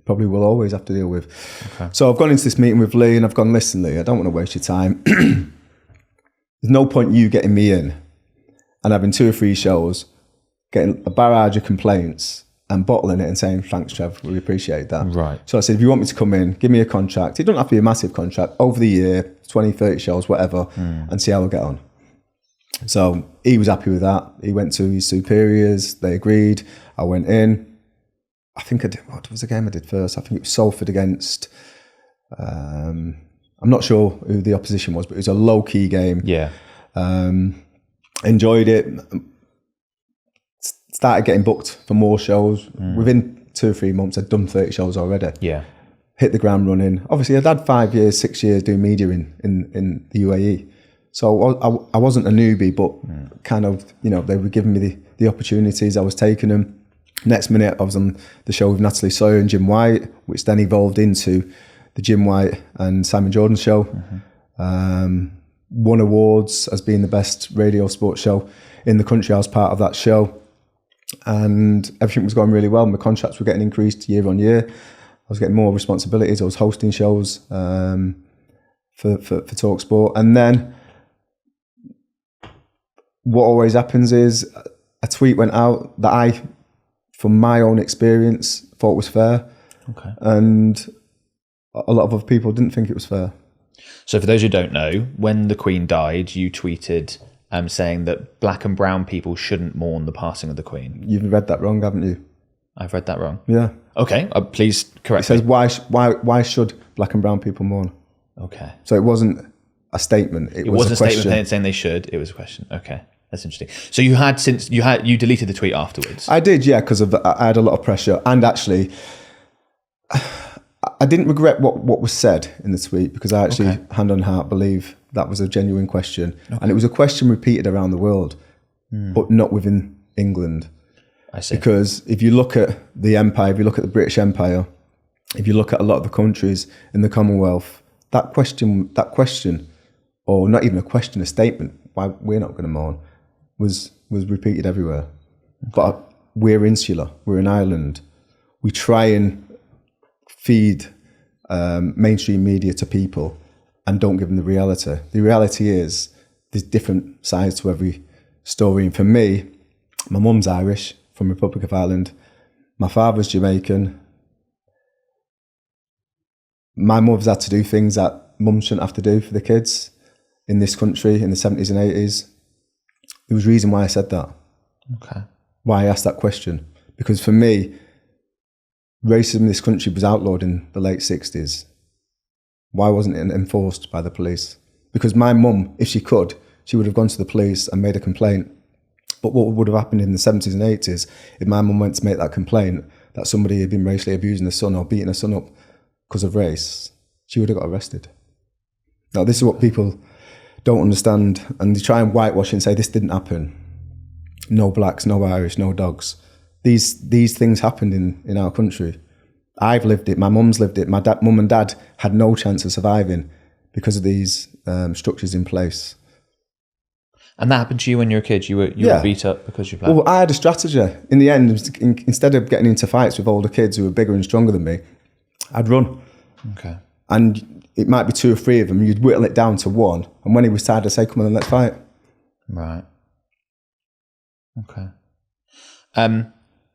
probably will always have to deal with. Okay. So I've gone into this meeting with Lee, and I've gone, listen, Lee, I don't want to waste your time. There's no point you getting me in and having 2 or 3 shows, getting a barrage of complaints and bottling it and saying, thanks, Trev, we appreciate that.
Right.
So I said, if you want me to come in, give me a contract. It doesn't have to be a massive contract, over the year, 20, 30 shows, whatever, and see how we get on. So he was happy with that. He went to his superiors. They agreed. I went in. I think I did, what was the game I did first? I think it was Salford against, I'm not sure who the opposition was, but it was a low-key game.
Yeah.
Enjoyed it. Started getting booked for more shows. Within 2 or 3 months, I'd done 30 shows already.
Yeah.
Hit the ground running. Obviously, I'd had 5 years, 6 years doing media in the UAE. So I wasn't a newbie, but kind of, they were giving me the opportunities. I was taking them. Next minute, I was on the show with Natalie Sawyer and Jim White, which then evolved into the Jim White and Simon Jordan show. Won awards as being the best radio sports show in the country. I was part of that show. And everything was going really well. My contracts were getting increased year on year. I was getting more responsibilities. I was hosting shows for TalkSport. And then what always happens is a tweet went out that I, from my own experience, thought was fair.
Okay. And
a lot of other people didn't think it was fair.
So for those who don't know, when the Queen died, you tweeted saying that black and brown people shouldn't mourn the passing of the Queen.
You've read that wrong, haven't you?
I've read that wrong.
Yeah.
Okay, please correct
me. It says, why should black and brown people mourn?
Okay.
So it wasn't a statement. It was a
statement saying they should. It was a question. Okay, that's interesting. So you deleted the tweet afterwards?
I did, yeah, because I had a lot of pressure. And actually, I didn't regret what was said in the tweet, because I actually, hand on heart, believe that was a genuine question. Okay. And it was a question repeated around the world, but not within England.
I see.
Because if you look at the empire, if you look at the British Empire, if you look at a lot of the countries in the Commonwealth, that question, or not even a question, a statement, why we're not going to mourn, was repeated everywhere. Okay. But we're insular, we're in Ireland. We try and feed mainstream media to people and don't give them the reality. The reality is there's different sides to every story. And for me, my mum's Irish, from Republic of Ireland. My father's Jamaican. My mother's had to do things that mum shouldn't have to do for the kids in this country in the 70s and 80s. There was a reason why I said that.
Okay.
Why I asked that question. Because for me, racism in this country was outlawed in the late 60s. Why wasn't it enforced by the police? Because my mum, if she could, she would have gone to the police and made a complaint. But what would have happened in the 70s and 80s if my mum went to make that complaint that somebody had been racially abusing her son or beating her son up because of race, she would have got arrested. Now, this is what people don't understand, and they try and whitewash and say this didn't happen. No blacks, no Irish, no dogs. These things happened in our country. I've lived it, my mum's lived it, my mum and dad had no chance of surviving because of these structures in place.
And that happened to you when you were a kid? You were beat up because you're black?
Well, I had a strategy. In the end, instead of getting into fights with older kids who were bigger and stronger than me, I'd run.
Okay.
and it might be 2 or 3 of them, you'd whittle it down to 1. And when he was tired, I'd say, come on, then let's fight.
Right. Okay.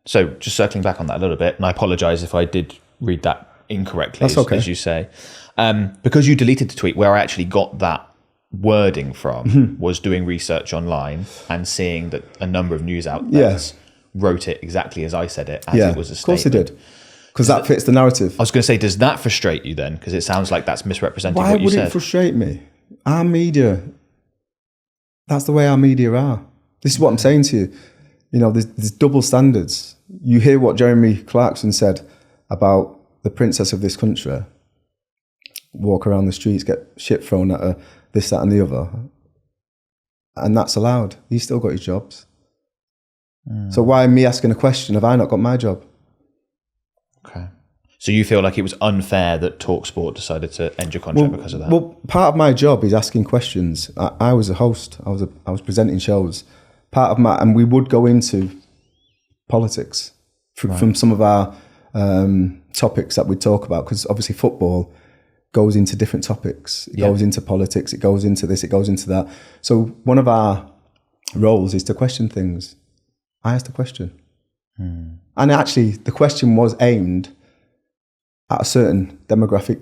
So just circling back on that a little bit, and I apologise if I did read that incorrectly,
That's okay.
as you say. Because you deleted the tweet, where I actually got that wording from was doing research online and seeing that a number of news outlets wrote it exactly as I said it, as it was a statement.
Of course they did. Because that fits the narrative.
I was going to say, does that frustrate you then? Because it sounds like that's misrepresenting what you said.
Why would it frustrate me? Our media, that's the way our media are. This is what I'm saying to you. You know, there's double standards. You hear what Jeremy Clarkson said about the princess of this country. Walk around the streets, get shit thrown at her, this, that and the other. And that's allowed. He's still got his jobs. So why me asking a question? Have I not got my job?
Okay. So you feel like it was unfair that TalkSport decided to end your contract because of that?
Well, part of my job is asking questions. I was a host. I was presenting shows. And we would go into politics from some of our topics that we talk about, because obviously football goes into different topics. It goes into politics. It goes into this. It goes into that. So one of our roles is to question things. I asked a question. And actually, the question was aimed at a certain demographic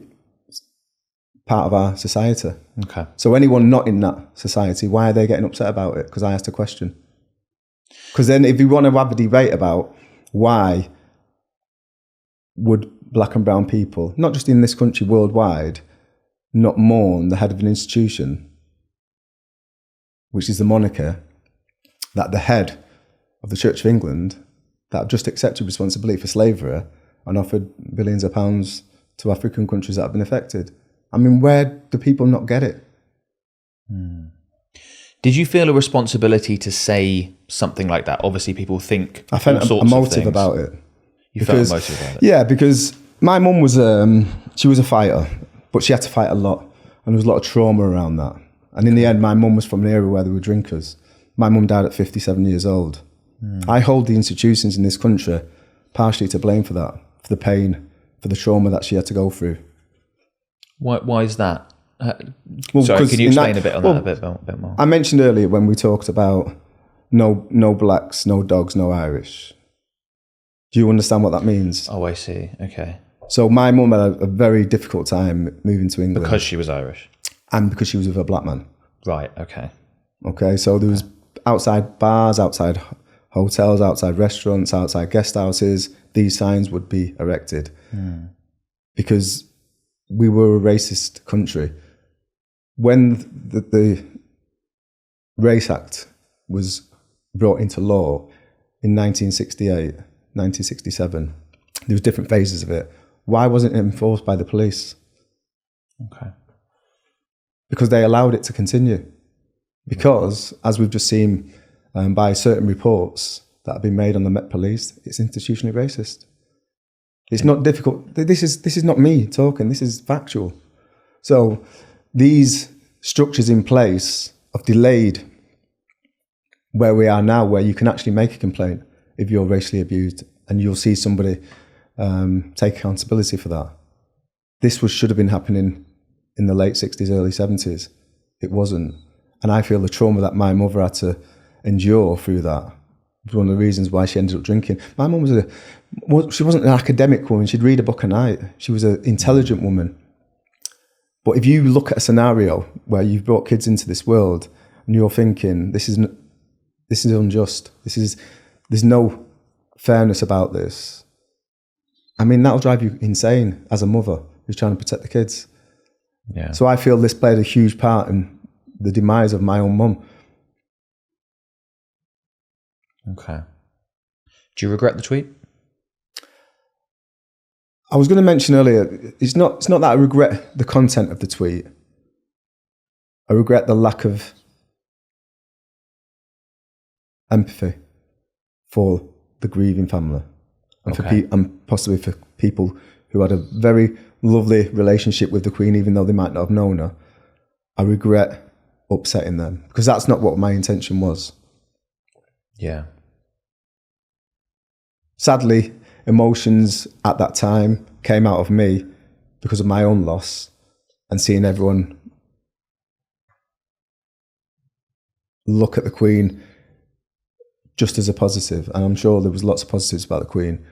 part of our society.
Okay.
So anyone not in that society, why are they getting upset about it? Because I asked a question. Because then if you want to have a debate about why would black and brown people, not just in this country, worldwide, not mourn the head of an institution, which is the monarchy, that the head of the Church of England, that have just accepted responsibility for slavery and offered billions of pounds to African countries that have been affected. I mean, where do people not get it?
Did you feel a responsibility to say something like that? Obviously, people think
I felt a motive about it.
You felt a motive about it?
Yeah, because my mum was, she was a fighter, but she had to fight a lot. And there was a lot of trauma around that. And in the end, my mum was from an era where there were drinkers. My mum died at 57 years old. I hold the institutions in this country partially to blame for that, for the pain, for the trauma that she had to go through.
Why is that? Sorry, can you explain a bit on that a bit more?
I mentioned earlier when we talked about no blacks, no dogs, no Irish. Do you understand what that means?
Oh, I see. Okay.
So my mum had a very difficult time moving to England.
Because she was Irish?
And because she was with a black man.
Right, okay.
Okay, so there was outside bars, outside hotels, outside restaurants, outside guest houses, these signs would be erected because we were a racist country. When the Race Act was brought into law in 1968, 1967, there was different phases of it. Why wasn't it enforced by the police?
Okay.
Because they allowed it to continue. Because, as we've just seen by certain reports that have been made on the Met Police, it's institutionally racist. It's not difficult. This is not me talking. This is factual. So these structures in place have delayed where we are now, where you can actually make a complaint if you're racially abused, and you'll see somebody take accountability for that. This should have been happening in the late 60s, early 70s. It wasn't. And I feel the trauma that my mother had to endure through that was one of the reasons why she ended up drinking. My mum she wasn't an academic woman. She'd read a book a night. She was an intelligent woman. But if you look at a scenario where you've brought kids into this world and you're thinking, this is unjust, there's no fairness about this, I mean, that'll drive you insane as a mother who's trying to protect the kids.
Yeah.
So I feel this played a huge part in the demise of my own mum.
Okay. Do you regret the tweet?
I was going to mention earlier, it's not that I regret the content of the tweet. I regret the lack of empathy for the grieving family and and possibly for people who had a very lovely relationship with the Queen, even though they might not have known her. I regret upsetting them because that's not what my intention was.
Yeah.
Sadly, emotions at that time came out of me because of my own loss, and seeing everyone look at the Queen just as a positive. And I'm sure there was lots of positives about the Queen,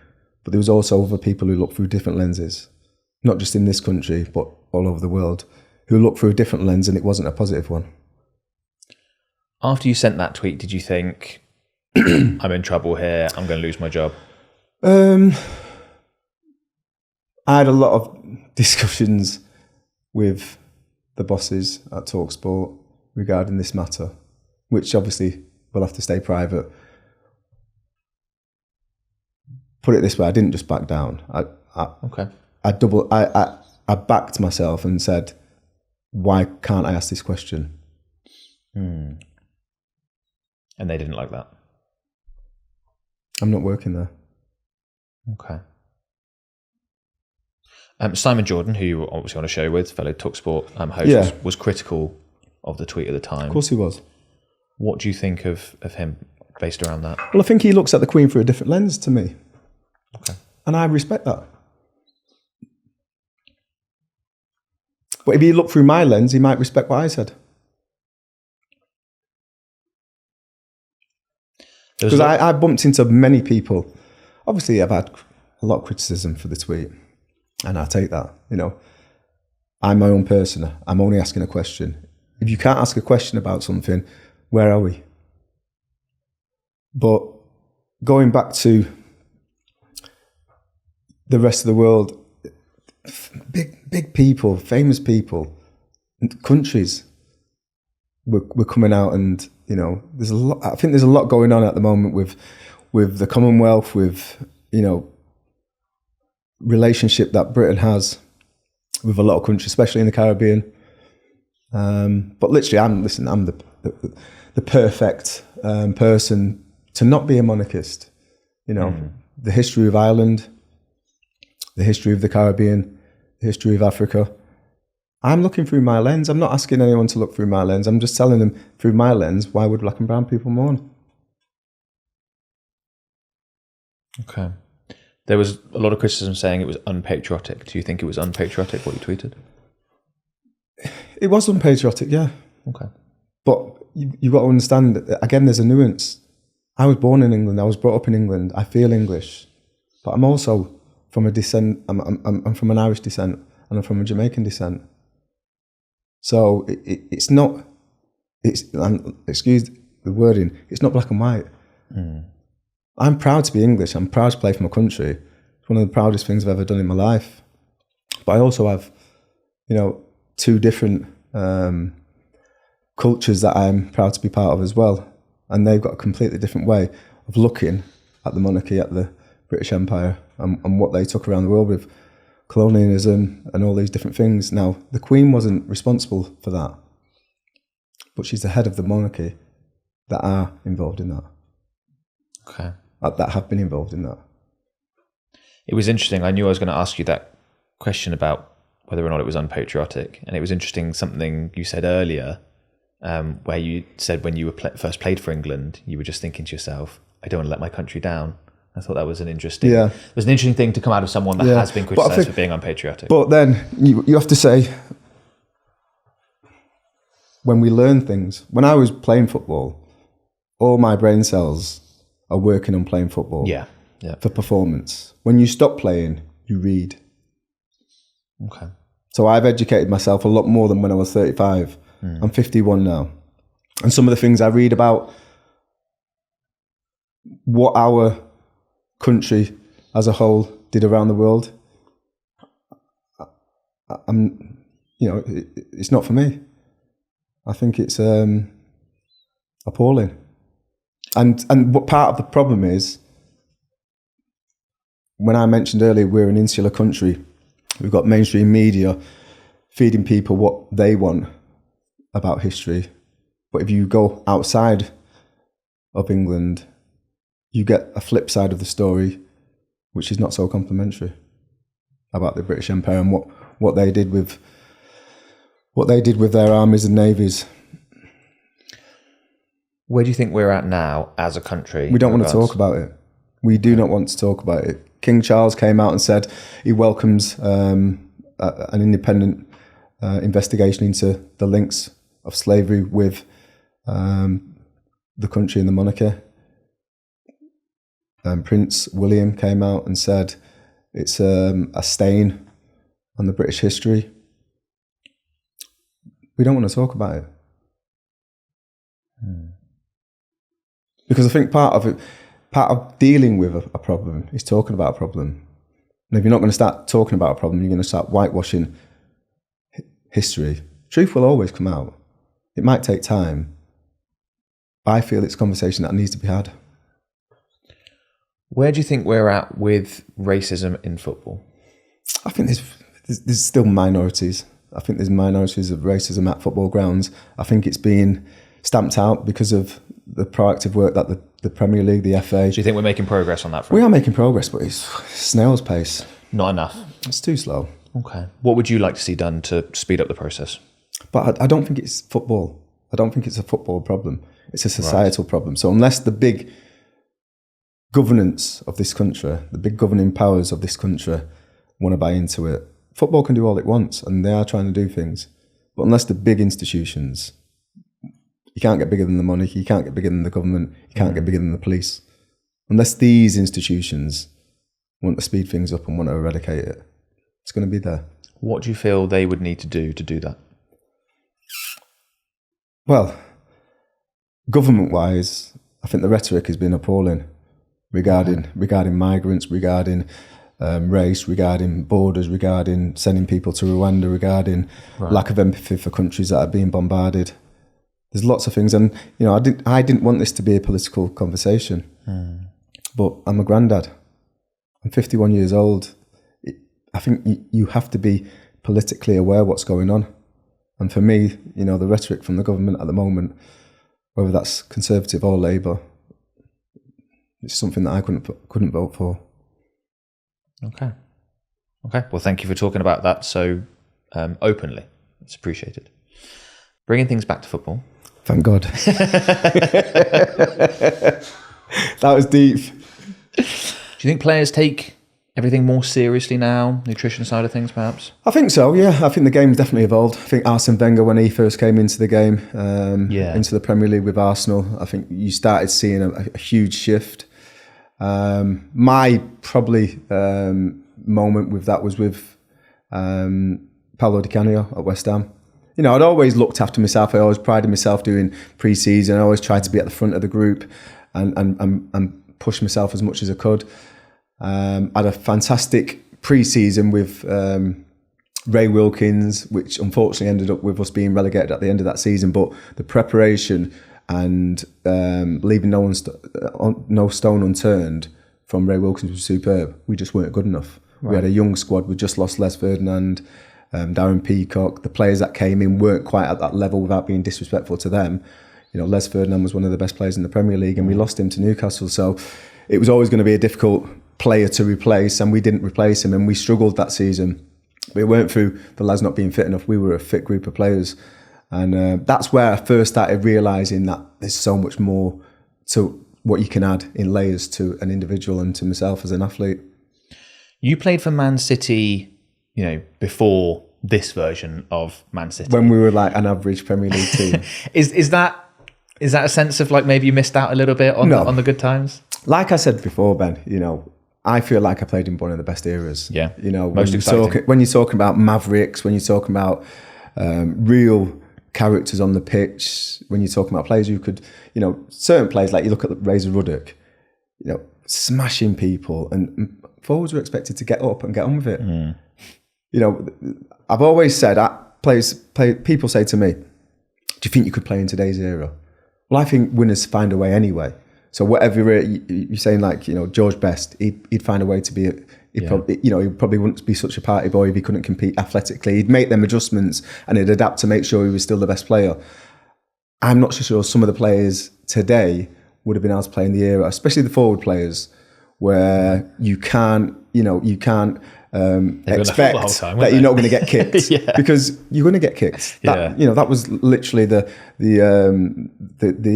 but there was also other people who looked through different lenses, not just in this country, but all over the world, who looked through a different lens, and it wasn't a positive one.
After you sent that tweet, did you think, I'm in trouble here, I'm going to lose my job?
I had a lot of discussions with the bosses at TalkSport regarding this matter, which obviously will have to stay private. Put it this way, I didn't just back down. I backed myself and said, why can't I ask this question?
And they didn't like that?
I'm not working there.
Okay. Simon Jordan, who you were obviously on a show with, fellow TalkSport host, was critical of the tweet at the time.
Of course he was.
What do you think of him based around that?
Well, I think he looks at the Queen through a different lens to me.
Okay.
And I respect that. But if he looked through my lens, he might respect what I said. Because I bumped into many people. Obviously, I've had a lot of criticism for the tweet, and I take that. You know, I'm my own person. I'm only asking a question. If you can't ask a question about something, where are we? But going back to the rest of the world, big people, famous people, countries were coming out, and you know, there's a lot. I think there's a lot going on at the moment with the Commonwealth, with, you know, relationship that Britain has with a lot of countries, especially in the Caribbean. But literally, I'm the perfect person to not be a monarchist. You know, the history of Ireland, the history of the Caribbean, the history of Africa. I'm looking through my lens. I'm not asking anyone to look through my lens. I'm just telling them through my lens, why would black and brown people mourn?
Okay. There was a lot of criticism saying it was unpatriotic. Do you think it was unpatriotic what you tweeted?
It was unpatriotic, yeah.
Okay.
But you've got to understand, again, there's a nuance. I was born in England. I was brought up in England. I feel English. But I'm also from a descent. I'm from an Irish descent, and I'm from a Jamaican descent. So it's not, excuse the wording, it's not black and white. I'm proud to be English. I'm proud to play for my country. It's one of the proudest things I've ever done in my life. But I also have, you know, two different cultures that I'm proud to be part of as well. And they've got a completely different way of looking at the monarchy, at the British Empire, and what they took around the world with colonialism and all these different things. Now, the Queen wasn't responsible for that, but she's the head of the monarchy that are involved in that.
Okay.
That have been involved in that.
It was interesting. I knew I was going to ask you that question about whether or not it was unpatriotic. And it was interesting, something you said earlier, where you said when you were first played for England, you were just thinking to yourself, I don't want to let my country down. I thought that was an interesting, it was an interesting thing to come out of someone that has been criticised for being unpatriotic. But
then you have to say, when we learn things, when I was playing football, all my brain cells are working on playing football for performance. When you stop playing, you read.
Okay.
So I've educated myself a lot more than when I was 35. I'm 51 now. And some of the things I read about what our country as a whole did around the world, it's not for me. I think it's appalling. And what part of the problem is, when I mentioned earlier, we're an insular country. We've got mainstream media feeding people what they want about history. But if you go outside of England, you get a flip side of the story, which is not so complimentary, about the British Empire and what they did with their armies and navies.
Where do you think we're at now as a country?
We don't want to talk about it. We do not want to talk about it. King Charles came out and said he welcomes an independent investigation into the links of slavery with the country and the monarchy. Prince William came out and said it's a stain on the British history. We don't want to talk about it. Because I think part of dealing with a problem is talking about a problem. And if you're not going to start talking about a problem, you're going to start whitewashing history. Truth will always come out. It might take time. But I feel it's a conversation that needs to be had.
Where do you think we're at with racism in football?
I think there's still minorities. I think there's minorities of racism at football grounds. I think it's being stamped out because of the proactive work that the Premier League, the FA...
Do you think we're making progress on that front?
We are making progress, but it's snail's pace.
Not enough?
It's too slow.
Okay. What would you like to see done to speed up the process?
But I don't think it's football. I don't think it's a football problem. It's a societal problem. So unless the big governance of this country, the big governing powers of this country want to buy into it, football can do all it wants, and they are trying to do things. But unless the big institutions... You can't get bigger than the monarchy, you can't get bigger than the government, you can't get bigger than the police. Unless these institutions want to speed things up and want to eradicate it, it's going to be there.
What do you feel they would need to do that?
Well, government-wise, I think the rhetoric has been appalling regarding migrants, regarding race, regarding borders, regarding sending people to Rwanda, regarding lack of empathy for countries that are being bombarded. There's lots of things, and I didn't want this to be a political conversation, but I'm a granddad. I'm 51 years old. I think you have to be politically aware of what's going on, and for me, the rhetoric from the government at the moment, whether that's Conservative or Labour, it's something that I couldn't vote for. Okay.
Well, thank you for talking about that so openly. It's appreciated. Bringing things back to football.
Thank God. That was deep.
Do you think players take everything more seriously now? Nutrition side of things, perhaps?
I think so, yeah. I think the game's definitely evolved. I think Arsene Wenger, when he first came into the game, into the Premier League with Arsenal, I think you started seeing a huge shift. My probably moment with that was with Paulo Di Canio at West Ham. I'd always looked after myself. I always prided myself doing pre-season. I always tried to be at the front of the group and push myself as much as I could. I had a fantastic pre-season with Ray Wilkins, which unfortunately ended up with us being relegated at the end of that season. But the preparation and leaving no stone unturned from Ray Wilkins was superb. We just weren't good enough. Right. We had a young squad. We just lost Les Ferdinand, Darren Peacock. The players that came in weren't quite at that level without being disrespectful to them. Les Ferdinand was one of the best players in the Premier League and we lost him to Newcastle. So it was always going to be a difficult player to replace and we didn't replace him and we struggled that season. But it weren't through the lads not being fit enough. We were a fit group of players. And that's where I first started realising that there's so much more to what you can add in layers to an individual and to myself as an athlete.
You played for Man City, before this version of Man City.
When we were like an average Premier League team.
Is that a sense of like maybe you missed out a little bit on the good times? Like
I said before, Ben, I feel like I played in one of the best eras.
Yeah.
Most exciting. When you're talking about Mavericks, when you're talking about real characters on the pitch, when you're talking about players who could, certain players, like you look at Razor Ruddock, smashing people, and forwards were expected to get up and get on with it. I've always said, people say to me, do you think you could play in today's era? Well, I think winners find a way anyway. So whatever you're saying, like, George Best, he'd find a way to be, he probably wouldn't be such a party boy if he couldn't compete athletically. He'd make them adjustments and he'd adapt to make sure he was still the best player. I'm not so sure some of the players today would have been able to play in the era, especially the forward players, where you can't expect that you're not going to get kicked because you're going to get kicked. That was literally the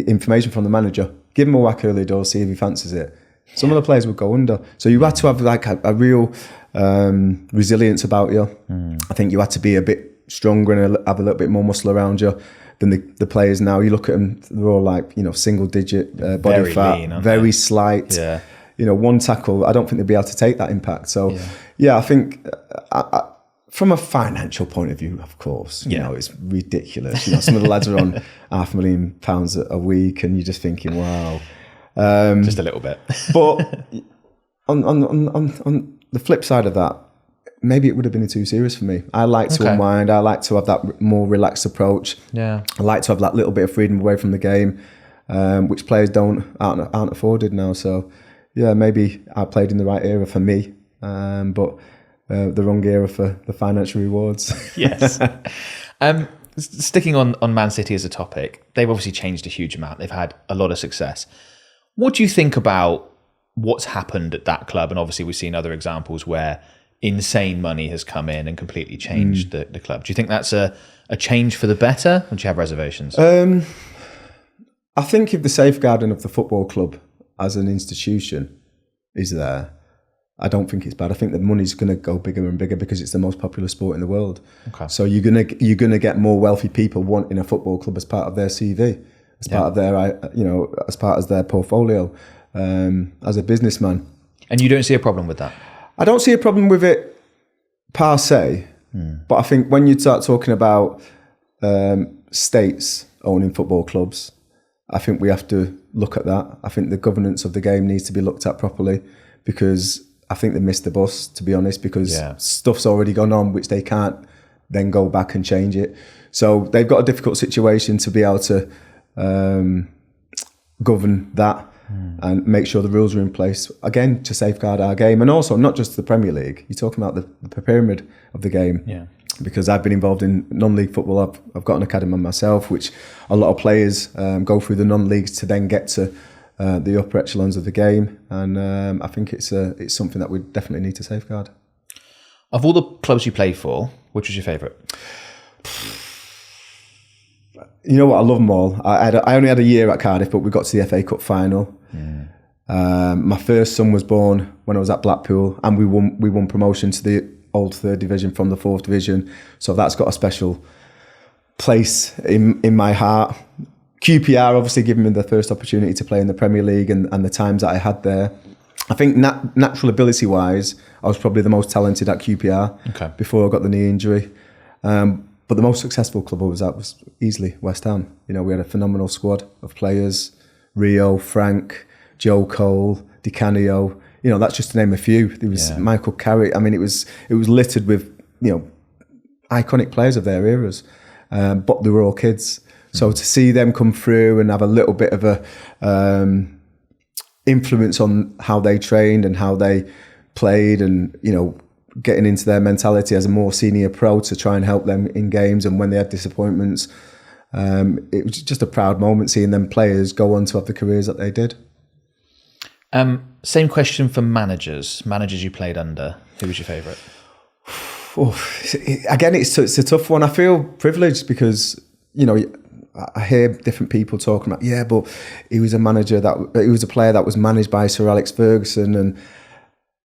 information from the manager. Give him a whack early doors, see if he fancies it. Some of the players would go under. So you had to have like a real resilience about you. I think you had to be a bit stronger and have a little bit more muscle around you than the players now. You look at them, they're all like, single digit body
very
fat,
lean,
very slight.
Yeah.
One tackle, I don't think they'd be able to take that impact. So I think from a financial point of view, of course, it's ridiculous. Some of the lads are on £500,000 a week and you're just thinking, wow.
Just a little bit.
But on the flip side of that, maybe it would have been too serious for me. I like to unwind. I like to have that more relaxed approach.
Yeah.
I like to have that little bit of freedom away from the game, which players aren't afforded now. So, maybe I played in the right era for me, but the wrong era for the financial rewards.
Yes. Sticking on Man City as a topic, they've obviously changed a huge amount. They've had a lot of success. What do you think about what's happened at that club? And obviously we've seen other examples where insane money has come in and completely changed the club. Do you think that's a change for the better, or do you have reservations?
I think if the safeguarding of the football club as an institution is there, I don't think it's bad. I think the money's going to go bigger and bigger because it's the most popular sport in the world. Okay. So you're gonna get more wealthy people wanting a football club as part of their CV, as part of their as part of their portfolio, as a businessman.
And you don't see a problem with that?
I don't see a problem with it per se, but I think when you start talking about states owning football clubs, I think we have to look at that. I think the governance of the game needs to be looked at properly, because I think they missed the bus, to be honest, because stuff's already gone on which they can't then go back and change it. So they've got a difficult situation to be able to govern that and make sure the rules are in place, again, to safeguard our game. And also, not just the Premier League, you're talking about the pyramid of the game. Yeah. Because I've been involved in non-league football. I've got an academy myself, which a lot of players go through the non-leagues to then get to the upper echelons of the game. And I think it's something that we definitely need to safeguard.
Of all the clubs you played for, which was your favourite?
You know what? I love them all. I only had a year at Cardiff, but we got to the FA Cup final. My first son was born when I was at Blackpool, and we won promotion to the old third division from the fourth division. So that's got a special place in my heart. QPR obviously giving me the first opportunity to play in the Premier League, and the times that I had there. I think natural ability wise, I was probably the most talented at QPR before I got the knee injury. But the most successful club I was at was easily West Ham. We had a phenomenal squad of players: Rio, Frank, Joe Cole, Di Canio. That's just to name a few. There was Michael Carrick. I mean, it was littered with iconic players of their eras, but they were all kids. So to see them come through and have a little bit of a influence on how they trained and how they played, and getting into their mentality as a more senior pro to try and help them in games and when they had disappointments, it was just a proud moment seeing them players go on to have the careers that they did.
Same question for managers you played under. Who was your favourite?
Again, it's a tough one. I feel privileged because I hear different people talking about, but he was a player that was managed by Sir Alex Ferguson, and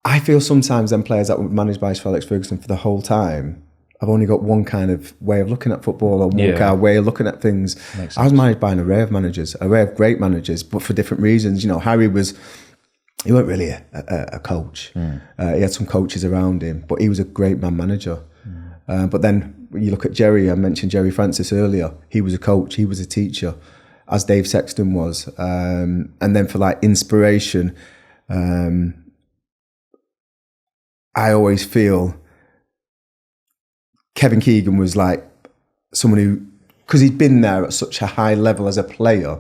I feel sometimes them players that were managed by Sir Alex Ferguson for the whole time, I've only got one kind of way of looking at football, or one kind of way of looking at things. I was managed by an array of managers, array of great managers, but for different reasons. Harry he wasn't really a coach. He had some coaches around him, but he was a great man manager. But then you look at Jerry, I mentioned Jerry Francis earlier. He was a coach, he was a teacher, as Dave Sexton was. And then for like inspiration, I always feel Kevin Keegan was like someone who, because he'd been there at such a high level as a player,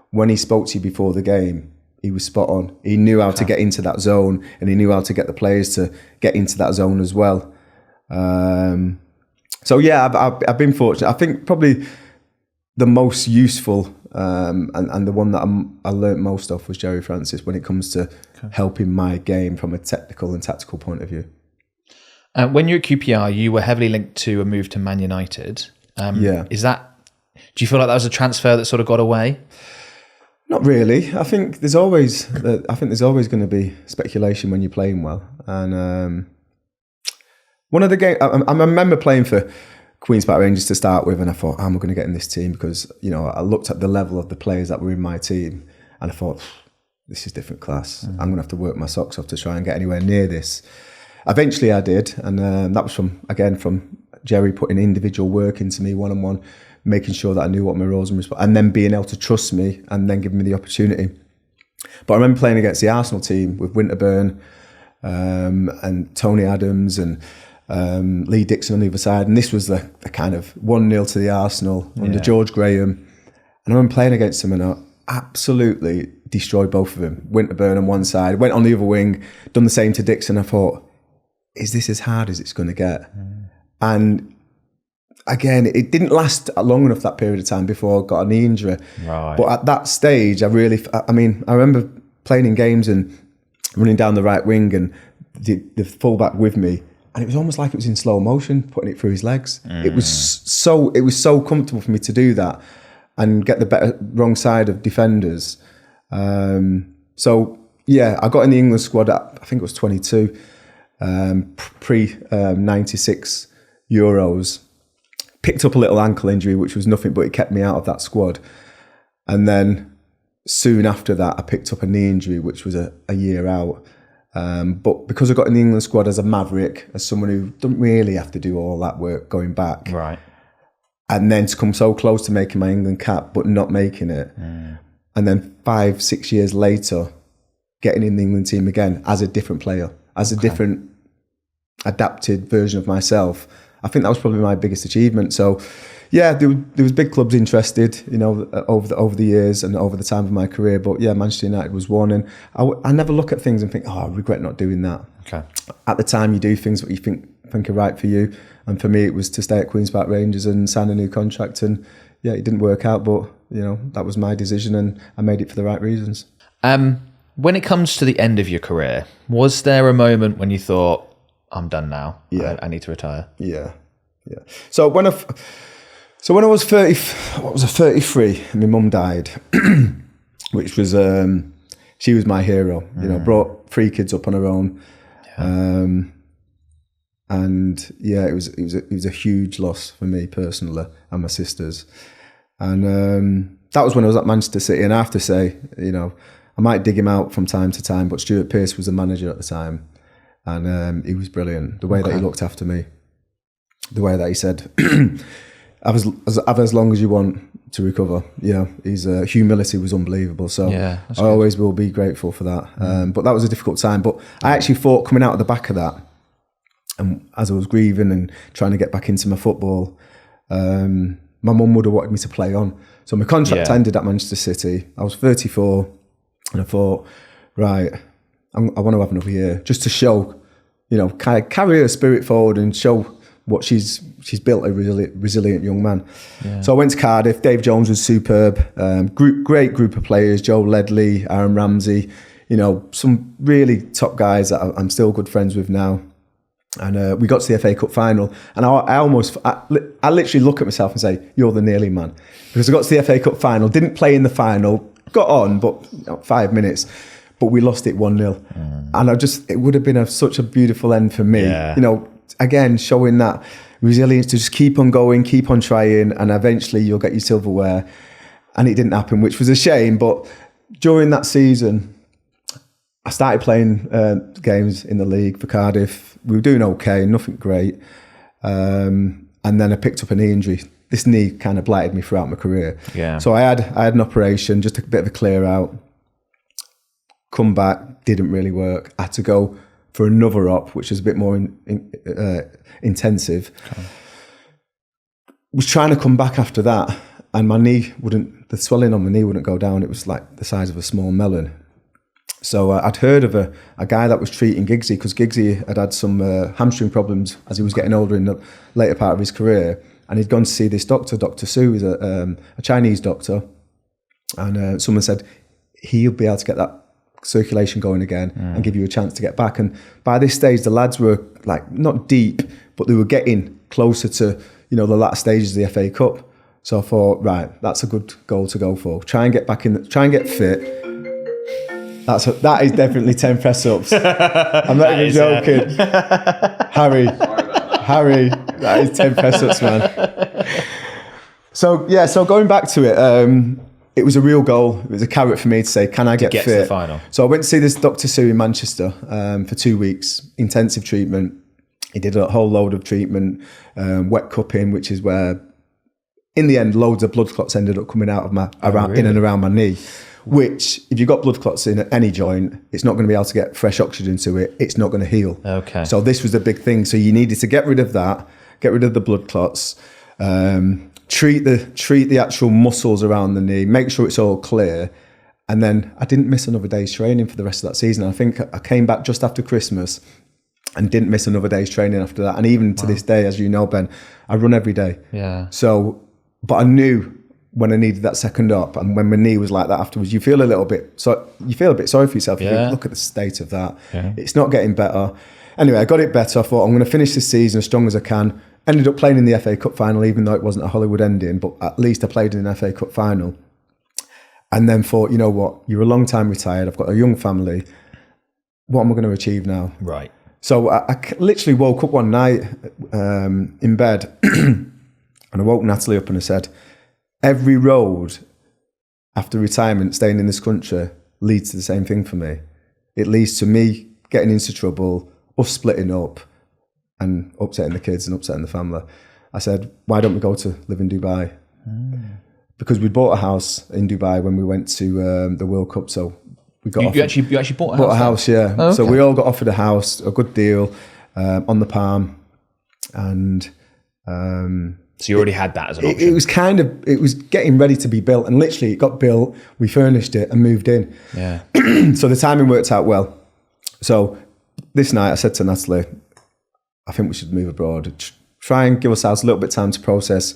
when he spoke to you before the game, he was spot on. He knew how to get into that zone, and he knew how to get the players to get into that zone as well. So I've been fortunate. I think probably the most useful and the one that I learnt most of was Jerry Francis when it comes to helping my game from a technical and tactical point of view.
When you're at QPR, you were heavily linked to a move to Man United. Do you feel like that was a transfer that sort of got away?
Not really. I think there's always going to be speculation when you're playing well. And one of the games, I remember playing for Queen's Park Rangers to start with, and I thought, how am I going to get in this team? Because, you know, I looked at the level of the players that were in my team, and I thought, this is different class. I'm going to have to work my socks off to try and get anywhere near this. Eventually I did, and that was from Jerry putting individual work into me one-on-one, making sure that I knew what my roles and responsibilities, and then being able to trust me and then giving me the opportunity. But I remember playing against the Arsenal team with Winterburn and Tony Adams and Lee Dixon on the other side, and this was the kind of 1-0 to the Arsenal under George Graham. And I remember playing against him, and I absolutely destroyed both of them. Winterburn on one side, went on the other wing, done the same to Dixon. I thought, is this as hard as it's going to get? And again, it didn't last long enough, that period of time, before I got a knee injury.
Right.
But at that stage, I remember playing in games and running down the right wing and the fullback with me, and it was almost like it was in slow motion, putting it through his legs. It was so comfortable for me to do that and get the wrong side of defenders. So yeah, I got in the England squad at, I think it was 22, pre 96 Euros. Picked up a little ankle injury, which was nothing, but it kept me out of that squad. And then soon after that, I picked up a knee injury, which was a year out. But because I got in the England squad as a Maverick, as someone who doesn't really have to do all that work going back,
right,
and then to come so close to making my England cap, but not making it, and then 5-6 years later, getting in the England team again as a different player, as a different adapted version of myself, I think that was probably my biggest achievement. So, yeah, there was big clubs interested, you know, over the years and over the time of my career. But yeah, Manchester United was one, and I never look at things and think, oh, I regret not doing that.
Okay.
At the time, you do things that you think are right for you, and for me, it was to stay at Queen's Park Rangers and sign a new contract. And yeah, it didn't work out, but you know, that was my decision, and I made it for the right reasons.
When it comes to the end of your career, was there a moment when you thought, I'm done now.
Yeah.
I need to retire.
Yeah. So when I was 33, my mum died, which was she was my hero. You know, brought 3 kids up on her own, and yeah, it was a huge loss for me personally and my sisters. And that was when I was at Manchester City, and I have to say, you know, I might dig him out from time to time, but Stuart Pearce was the manager at the time. And he was brilliant. The way that he looked after me, the way that he said, have as long as you want to recover. You know, his humility was unbelievable. So I always will be grateful for that. But that was a difficult time. But I actually thought, coming out of the back of that, and as I was grieving and trying to get back into my football, my mum would have wanted me to play on. So my contract ended at Manchester City. I was 34, and I thought, right, I want to have another year just to show, you know, kind of carry her spirit forward and show what she's built, a resilient young man. Yeah. So I went to Cardiff. Dave Jones was superb. Great group of players: Joe Ledley, Aaron Ramsey. You know, some really top guys that I'm still good friends with now. And we got to the FA Cup final, and I literally look at myself and say, "You're the nearly man," because I got to the FA Cup final, didn't play in the final, got on, but 5 minutes. But we lost it 1-0. And it would have been such a beautiful end for me. Yeah. You know, again, showing that resilience to just keep on going, keep on trying, and eventually you'll get your silverware. And it didn't happen, which was a shame. But during that season, I started playing games in the league for Cardiff. We were doing okay, nothing great. And then I picked up a knee injury. This knee kind of blighted me throughout my career. Yeah. So I had an operation, just a bit of a clear out. Come back, didn't really work. I had to go for another op, which was a bit more intensive. Okay. Was trying to come back after that, and the swelling on my knee wouldn't go down. It was like the size of a small melon. So I'd heard of a guy that was treating Giggsy, because Giggsy had some hamstring problems as he was getting older in the later part of his career. And he'd gone to see this doctor, Dr. Su, who's a Chinese doctor. And someone said, he'll be able to get that circulation going again and give you a chance to get back. And by this stage, the lads were like not deep, but they were getting closer to, you know, the latter stages of the FA Cup. So I thought, right, that's a good goal to go for. Try and get back in, try and get fit. That is definitely 10 press ups. I'm not even joking. Harry, that is 10 press ups, man. So going back to it, it was a real goal. It was a carrot for me to say, can I get fit?
To the final.
So I went to see this Dr. Sue in Manchester for 2 weeks, intensive treatment. He did a whole load of treatment, wet cupping, which is where, in the end, loads of blood clots ended up coming out of in and around my knee. Which, if you've got blood clots in any joint, it's not going to be able to get fresh oxygen to it. It's not going to heal.
Okay.
So this was the big thing. So you needed to get rid of that, get rid of the blood clots, treat the actual muscles around the knee, make sure it's all clear. And then I didn't miss another day's training for the rest of that season. I think I came back just after Christmas and didn't miss another day's training after that. And even to this day, as you know, Ben, I run every day.
Yeah.
So, but I knew when I needed that second up, and when my knee was like that afterwards, you feel a bit sorry for yourself. You think, look at the state of that. Yeah. It's not getting better. Anyway, I got it better. I thought, I'm going to finish this season as strong as I can. Ended up playing in the FA Cup final, even though it wasn't a Hollywood ending, but at least I played in an FA Cup final. And then thought, you know what, you're a long time retired. I've got a young family. What am I going to achieve now?
Right.
So I literally woke up one night in bed and I woke Natalie up and I said, every road after retirement, staying in this country, leads to the same thing for me. It leads to me getting into trouble, us splitting up and upsetting the kids and upsetting the family. I said, why don't we go to live in Dubai? Because we bought a house in Dubai when we went to the World Cup. So we got
you actually bought a house?
Bought a house, yeah.
Oh, okay.
So we all got offered a house, a good deal on the Palm. And
so you already had that as an option?
It was getting ready to be built, and literally it got built, we furnished it and moved in.
Yeah.
So the timing worked out well. So this night I said to Natalie, I think we should move abroad, try and give ourselves a little bit of time to process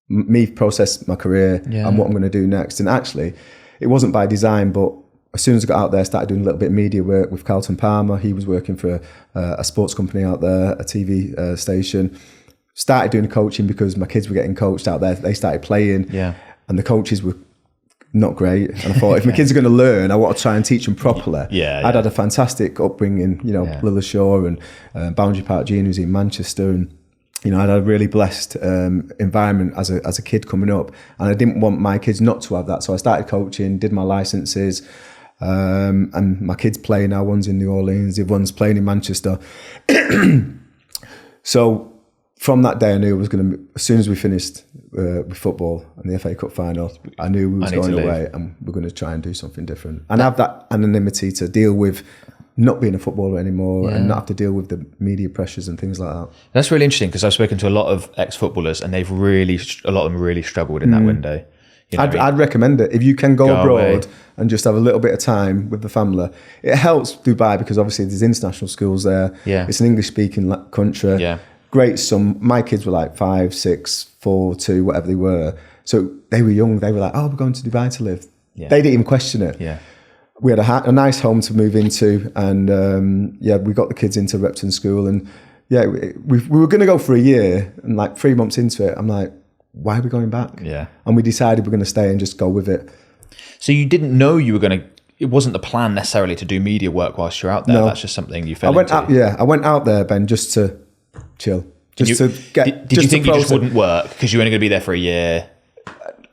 my career and what I'm going to do next. And actually, it wasn't by design, but as soon as I got out there, I started doing a little bit of media work with Carlton Palmer. He was working for a sports company out there, a TV station. Started doing coaching because my kids were getting coached out there. They started playing, and the coaches were not great. And I thought, if my kids are going to learn, I want to try and teach them properly. I'd had a fantastic upbringing, Lillershaw and Boundary Park Juniors in Manchester, and I had a really blessed environment as a kid coming up, and I didn't want my kids not to have that. So I started coaching, did my licenses, and my kids play now. One's in New Orleans, the other one's playing in Manchester. So from that day, I knew I was going to, as soon as we finished with football and the FA Cup final, I knew we was going away and we're going to try and do something different and have that anonymity to deal with not being a footballer anymore and not have to deal with the media pressures and things like that.
That's really interesting because I've spoken to a lot of ex-footballers and a lot of them really struggled in that window.
I'd recommend it. If you can go abroad and just have a little bit of time with the family. It helps Dubai because obviously there's international schools there.
Yeah.
It's an English-speaking country.
Yeah.
Great. My kids were like 5, 6, 4, 2, whatever they were. So they were young. They were like, oh, we're going to Dubai to live. Yeah. They didn't even question it.
Yeah.
We had a nice home to move into, and we got the kids into Repton School, and we were going to go for a year, and like 3 months into it, I'm like, why are we going back?
Yeah.
And we decided we're going to stay and just go with it.
So you didn't know you were going to. It wasn't the plan necessarily to do media work whilst you're out there. No. That's just something you fell into.
I went out there, Ben, just to chill. Did you think
you just wouldn't work because you were only going to be there for a year?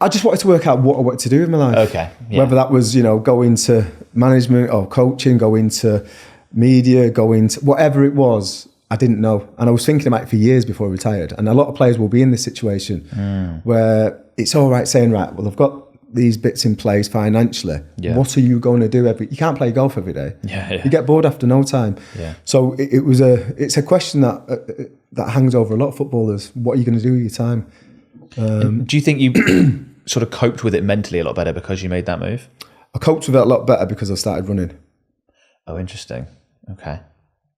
I just wanted to work out what I wanted to do in my life.
Okay. Yeah.
Whether that was, go into management or coaching, go into media, go into whatever it was, I didn't know. And I was thinking about it for years before I retired. And a lot of players will be in this situation where it's all right saying, right, well, I've got these bits in place financially. Yeah. What are you going to do you can't play golf every day.
Yeah.
You get bored after no time.
Yeah.
So it's a question that hangs over a lot of footballers. What are you going to do with your time?
Do you think you sort of coped with it mentally a lot better because you made that move?
I coped with it a lot better because I started running.
Oh, interesting. Okay.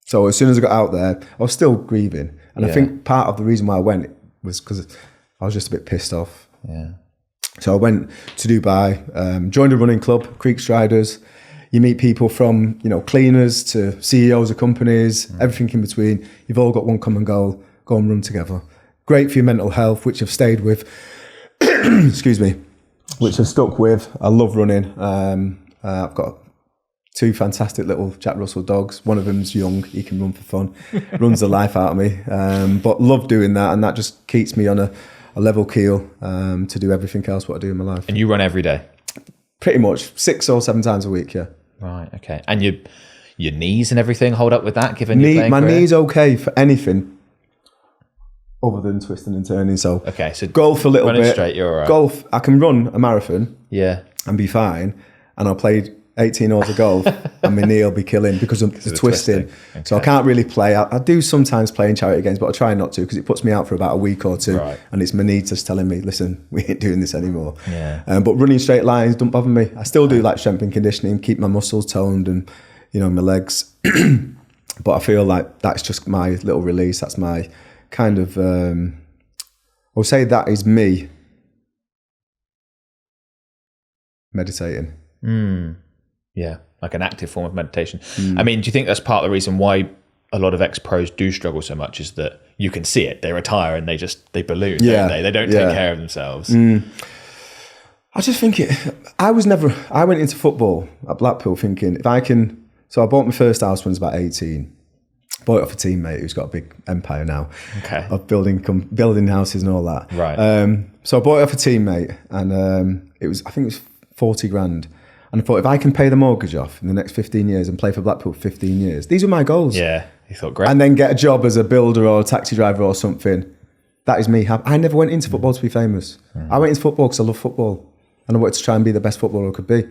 So as soon as I got out there, I was still grieving. And I think part of the reason why I went was because I was just a bit pissed off.
Yeah.
So I went to Dubai, joined a running club, Creek Striders. You meet people from, cleaners to CEOs of companies, everything in between. You've all got one common goal, go and run together. Great for your mental health, which I've stayed with excuse me, which I stuck with. I love running. I've got 2 fantastic little Jack Russell dogs. One of them's young. He can run for fun. Runs the life out of me. But love doing that. And that just keeps me on a level keel to do everything else what I do in my life.
And you run every day?
Pretty much 6 or 7 times a week, yeah.
Right, okay. And your knees and everything hold up with that, given your playing
my
career?
knee's okay for anything other than twisting and turning. So,
okay, so
golf a little
running
bit.
Straight, you're all right.
Golf, I can run a marathon and be fine. And I'll play 18 holes of golf and my knee will be killing because of the twisting. Okay. So I can't really play. I do sometimes play in charity games, but I try not to because it puts me out for about a week or 2. Right. And it's my knee just telling me, listen, we ain't doing this anymore. Yeah. But running straight lines don't bother me. I still do like strength and conditioning, keep my muscles toned and, my legs. But I feel like that's just my little release. That's my kind of, I would say that is me meditating.
Yeah, like an active form of meditation. I mean, do you think that's part of the reason why a lot of ex-pros do struggle so much is that you can see it? They retire and they balloon, don't they? They don't take care of themselves.
I just think I went into football at Blackpool thinking if I can, so I bought my first house when I was about 18. Bought it off a teammate who's got a big empire now of building houses and all that.
Right.
So I bought it off a teammate and I think it was 40 grand. And I thought, if I can pay the mortgage off in the next 15 years and play for Blackpool for 15 years, these were my goals.
Yeah, you thought, great.
And then get a job as a builder or a taxi driver or something. That is me. I never went into football to be famous. I went into football because I love football. And I wanted to try and be the best footballer I could be.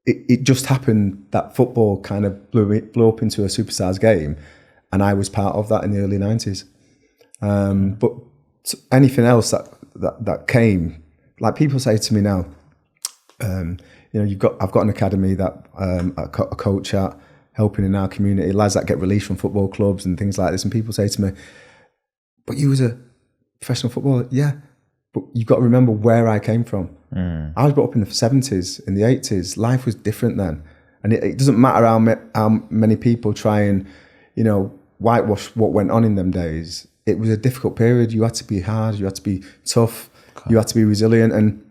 It just happened that football kind of blew up into a superstars game. And I was part of that in the early 90s. But anything else that came, like people say to me now, I've got an academy that I coach at, helping in our community, lads that get released from football clubs and things like this. And people say to me, but you was a professional footballer? Yeah, but you've got to remember where I came from. I was brought up in the 70s, in the 80s. Life was different then. And it doesn't matter how many people try and, whitewash what went on in them days. It was a difficult period. You had to be hard, you had to be tough, you had to be resilient. And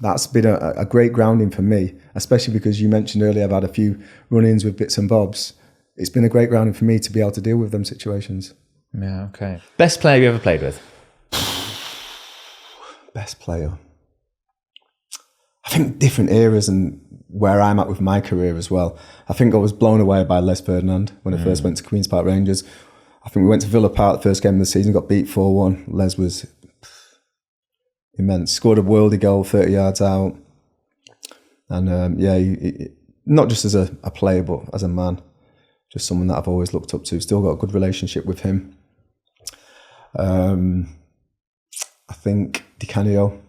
that's been a great grounding for me, especially because you mentioned earlier I've had a few run-ins with bits and bobs. It's been a great grounding for me to be able to deal with them situations.
Yeah, okay. Best player you ever played with?
Best player? I think different eras and where I'm at with my career as well. I think I was blown away by Les Ferdinand when I first went to Queen's Park Rangers. I think we went to Villa Park the first game of the season, got beat 4-1. Les was immense. Scored a worldie goal 30 yards out. And he, not just as a player, but as a man. Just someone that I've always looked up to. Still got a good relationship with him. I think Di Canio,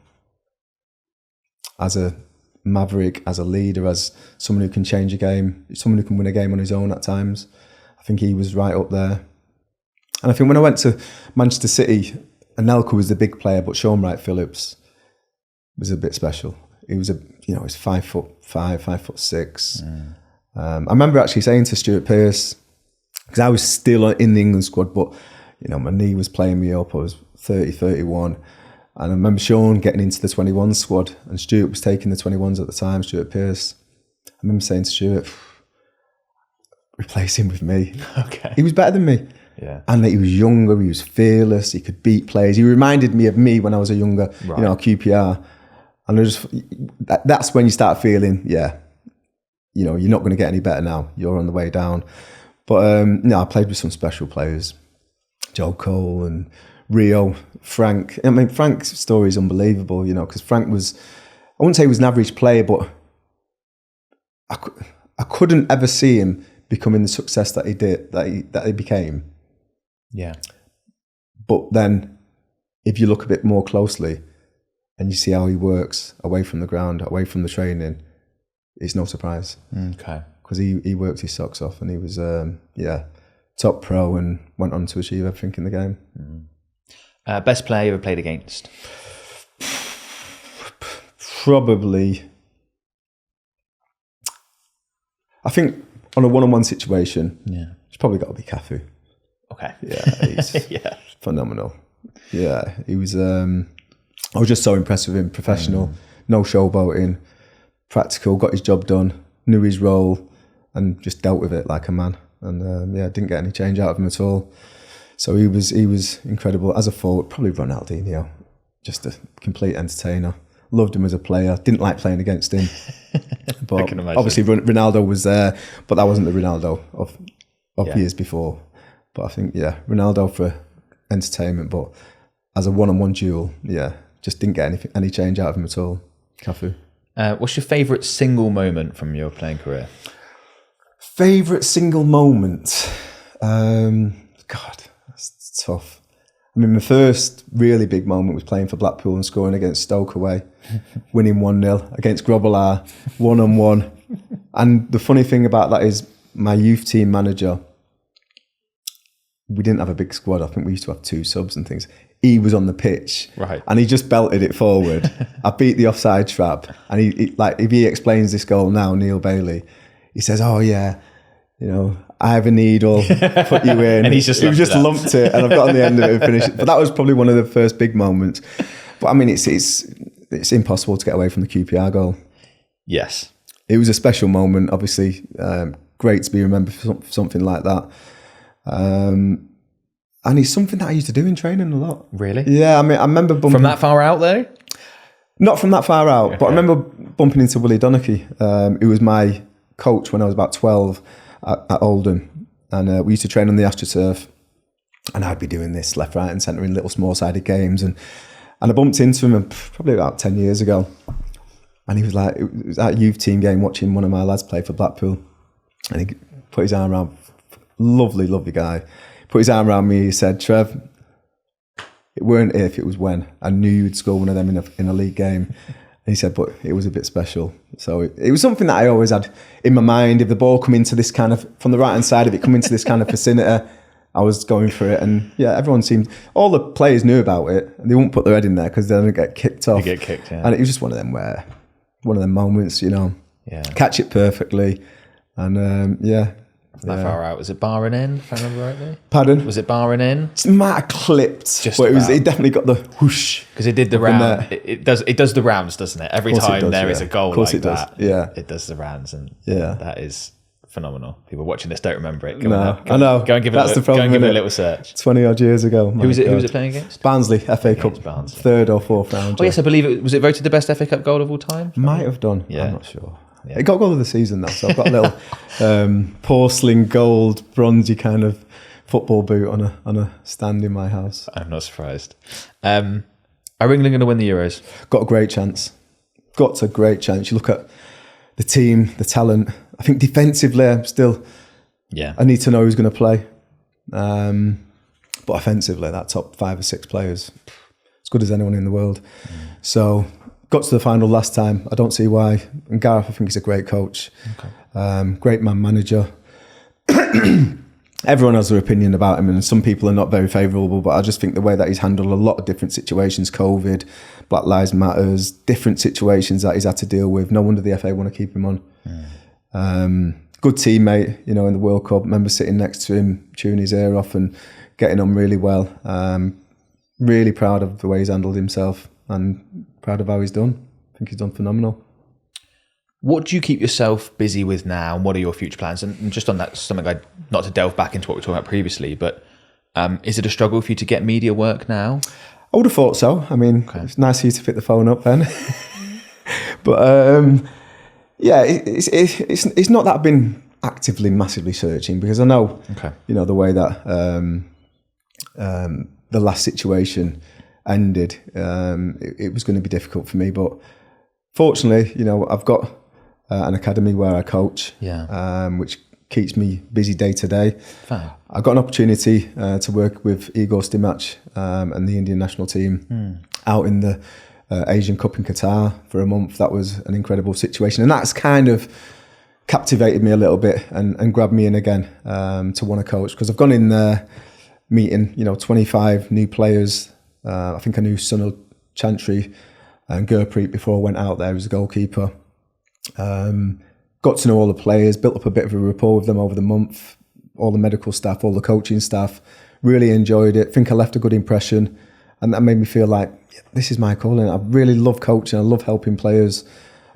as a Maverick, as a leader, as someone who can change a game, someone who can win a game on his own at times. I think he was right up there. And I think when I went to Manchester City, Anelka was the big player, but Sean Wright-Phillips was a bit special. He was he's 5'5", 5'6". I remember actually saying to Stuart Pearce, because I was still in the England squad, but my knee was playing me up. I was 30, 31. And I remember Sean getting into the 21 squad, and Stuart was taking the 21s at the time, Stuart Pearce. I remember saying to Stuart, replace him with me.
Okay.
He was better than me.
Yeah.
And he was younger, he was fearless, he could beat players. He reminded me of me when I was a younger, QPR. And that's when you start feeling, you're not going to get any better now. You're on the way down. But I played with some special players. Joe Cole and Rio, Frank. I mean, Frank's story is unbelievable, because Frank was, I wouldn't say he was an average player, but I couldn't ever see him becoming the success that he did, that he became.
Yeah.
But then, if you look a bit more closely and you see how he works away from the ground, away from the training, it's no surprise.
Okay.
Because he worked his socks off and he was, top pro and went on to achieve everything in the game.
Best player you ever played against?
Probably, I think on a one-on-one situation, it's probably got to be Cafu.
Okay.
Yeah, he's
yeah.
phenomenal. Yeah, he was. I was just so impressed with him. Professional, no showboating, practical, got his job done, knew his role, and just dealt with it like a man. And didn't get any change out of him at all. So he was incredible as a forward. Probably Ronaldinho, just a complete entertainer. Loved him as a player. Didn't like playing against him. But
I can imagine.
Obviously Ronaldo was there, but that wasn't the Ronaldo of years before. But I think Ronaldo for entertainment, but as a one-on-one duel, just didn't get any change out of him at all. Cafu.
What's your favourite single moment from your playing career?
Favourite single moment? God, that's tough. I mean, my first really big moment was playing for Blackpool and scoring against Stoke away, winning 1-0 against Grobbelaar, 1-on-1. And the funny thing about that is my youth team manager, we didn't have a big squad. I think we used to have 2 subs and things. He was on the pitch,
right,
and he just belted it forward. I beat the offside trap, and he like if he explains this goal now, Neil Bailey, he says, "Oh yeah, I have a needle, put you in."
And he just
lumped it, and I've got on the end of it and finished it. But that was probably one of the first big moments. But I mean, it's impossible to get away from the QPR goal.
Yes,
it was a special moment. Obviously, great to be remembered for something like that. And it's something that I used to do in training a lot.
Really?
Yeah, I mean, I remember bumping...
From that far out, though?
Not from that far out, but I remember bumping into Willie Donachie, who was my coach when I was about 12 at Oldham. And we used to train on the AstroTurf. And I'd be doing this left, right and centre in little small-sided games. And I bumped into him probably about 10 years ago. And he was like, it was at a youth team game watching one of my lads play for Blackpool. And he put his arm around... Lovely, lovely guy. Put his arm around me. He said, "Trev, it weren't if, it was when. I knew you'd score one of them in a league game." And he said, "But it was a bit special." So it was something that I always had in my mind. If the ball come into this kind of, from the right hand side, if it come into this kind of vicinity, I was going for it. And everyone seemed, all the players knew about it. And they wouldn't put their head in there because they'd get kicked off.
You get kicked, yeah.
And it was just one of them moments, catch it perfectly. And
That far out. Was it bar and in, if I remember rightly?
Pardon?
Was it bar and in?
It might have clipped, but it definitely got the whoosh.
Because it did the round. It does the rounds, doesn't it? Every time there is a goal like that, it does the rounds, and that is phenomenal. People watching this don't remember it.
I know.
Go and give it a little search.
20 odd years ago.
Who was it playing against?
Barnsley, FA Cup, third or fourth round.
Oh yes, I believe it was. It voted the best FA Cup goal of all time?
Might have done.
Yeah.
I'm not sure. Yeah. It got goal of the season though, so I've got a little porcelain gold, bronzy kind of football boot on a stand in my house.
I'm not surprised. Are England going to win the Euros?
Got a great chance. You look at the team, the talent. I think defensively, I'm still.
Yeah.
I need to know who's going to play. But offensively, that top 5 or 6 players, as good as anyone in the world. So. Got to the final last time. I don't see why. And Gareth, I think he's a great coach. Okay. Great man manager. Everyone has their opinion about him, and some people are not very favourable, but I just think the way that he's handled a lot of different situations, COVID, Black Lives Matters, different situations that he's had to deal with. No wonder the FA want to keep him on. Good teammate, in the World Cup. Remember sitting next to him, chewing his ear off and getting on really well. Really proud of the way he's handled himself and proud of how he's done. I think he's done phenomenal.
What do you keep yourself busy with now, and what are your future plans? And just on that, something not to delve back into what we were talking about previously, but is it a struggle for you to get media work now?
I would have thought so. I mean, It's nice of you to pick the phone up then. But it's not that I've been actively massively searching, because I know, the way that the last situation ended, it was going to be difficult for me. But fortunately, I've got an academy where I coach, which keeps me busy day to day.
Fine.
I got an opportunity to work with Igor Stimac and the Indian national team out in the Asian Cup in Qatar for a month. That was an incredible situation, and that's kind of captivated me a little bit and grabbed me in again to want to coach, because I've gone in there meeting 25 new players. I think I knew Sunil Chantry and Gurpreet before I went out there as a goalkeeper. Got to know all the players, built up a bit of a rapport with them over the month, all the medical staff, all the coaching staff. Really enjoyed it. Think I left a good impression. And that made me feel like, this is my calling. I really love coaching. I love helping players.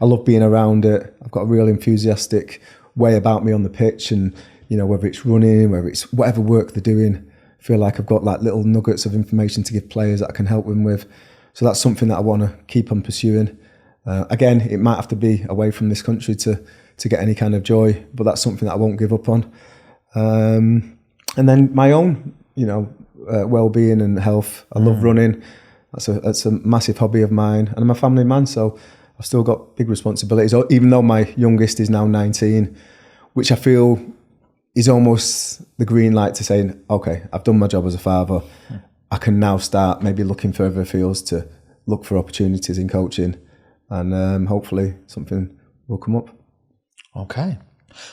I love being around it. I've got a real enthusiastic way about me on the pitch, and whether it's running, whether it's whatever work they're doing, I feel like I've got like little nuggets of information to give players that I can help them with. So that's something that I want to keep on pursuing. Again, it might have to be away from this country to get any kind of joy, but that's something that I won't give up on. And then my own, well-being and health. I love running. That's a massive hobby of mine, and I'm a family man, so I've still got big responsibilities. Even though my youngest is now 19, which I feel is almost the green light to saying, okay, I've done my job as a father. I can now start maybe looking further afield to look for opportunities in coaching, and hopefully something will come up.
Okay.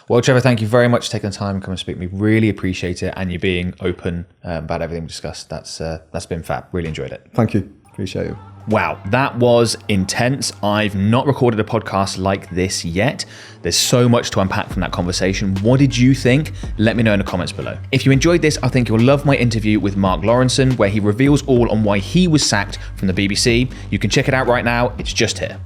Well, Trevor, thank you very much for taking the time to come and speak to me. Really appreciate it, and you being open about everything we discussed. That's been fab. Really enjoyed it.
Thank you. Appreciate it.
Wow, that was intense. I've not recorded a podcast like this yet. There's so much to unpack from that conversation. What did you think? Let me know in the comments below. If you enjoyed this, I think you'll love my interview with Mark Lawrenson, where he reveals all on why he was sacked from the BBC. You can check it out right now. It's just here.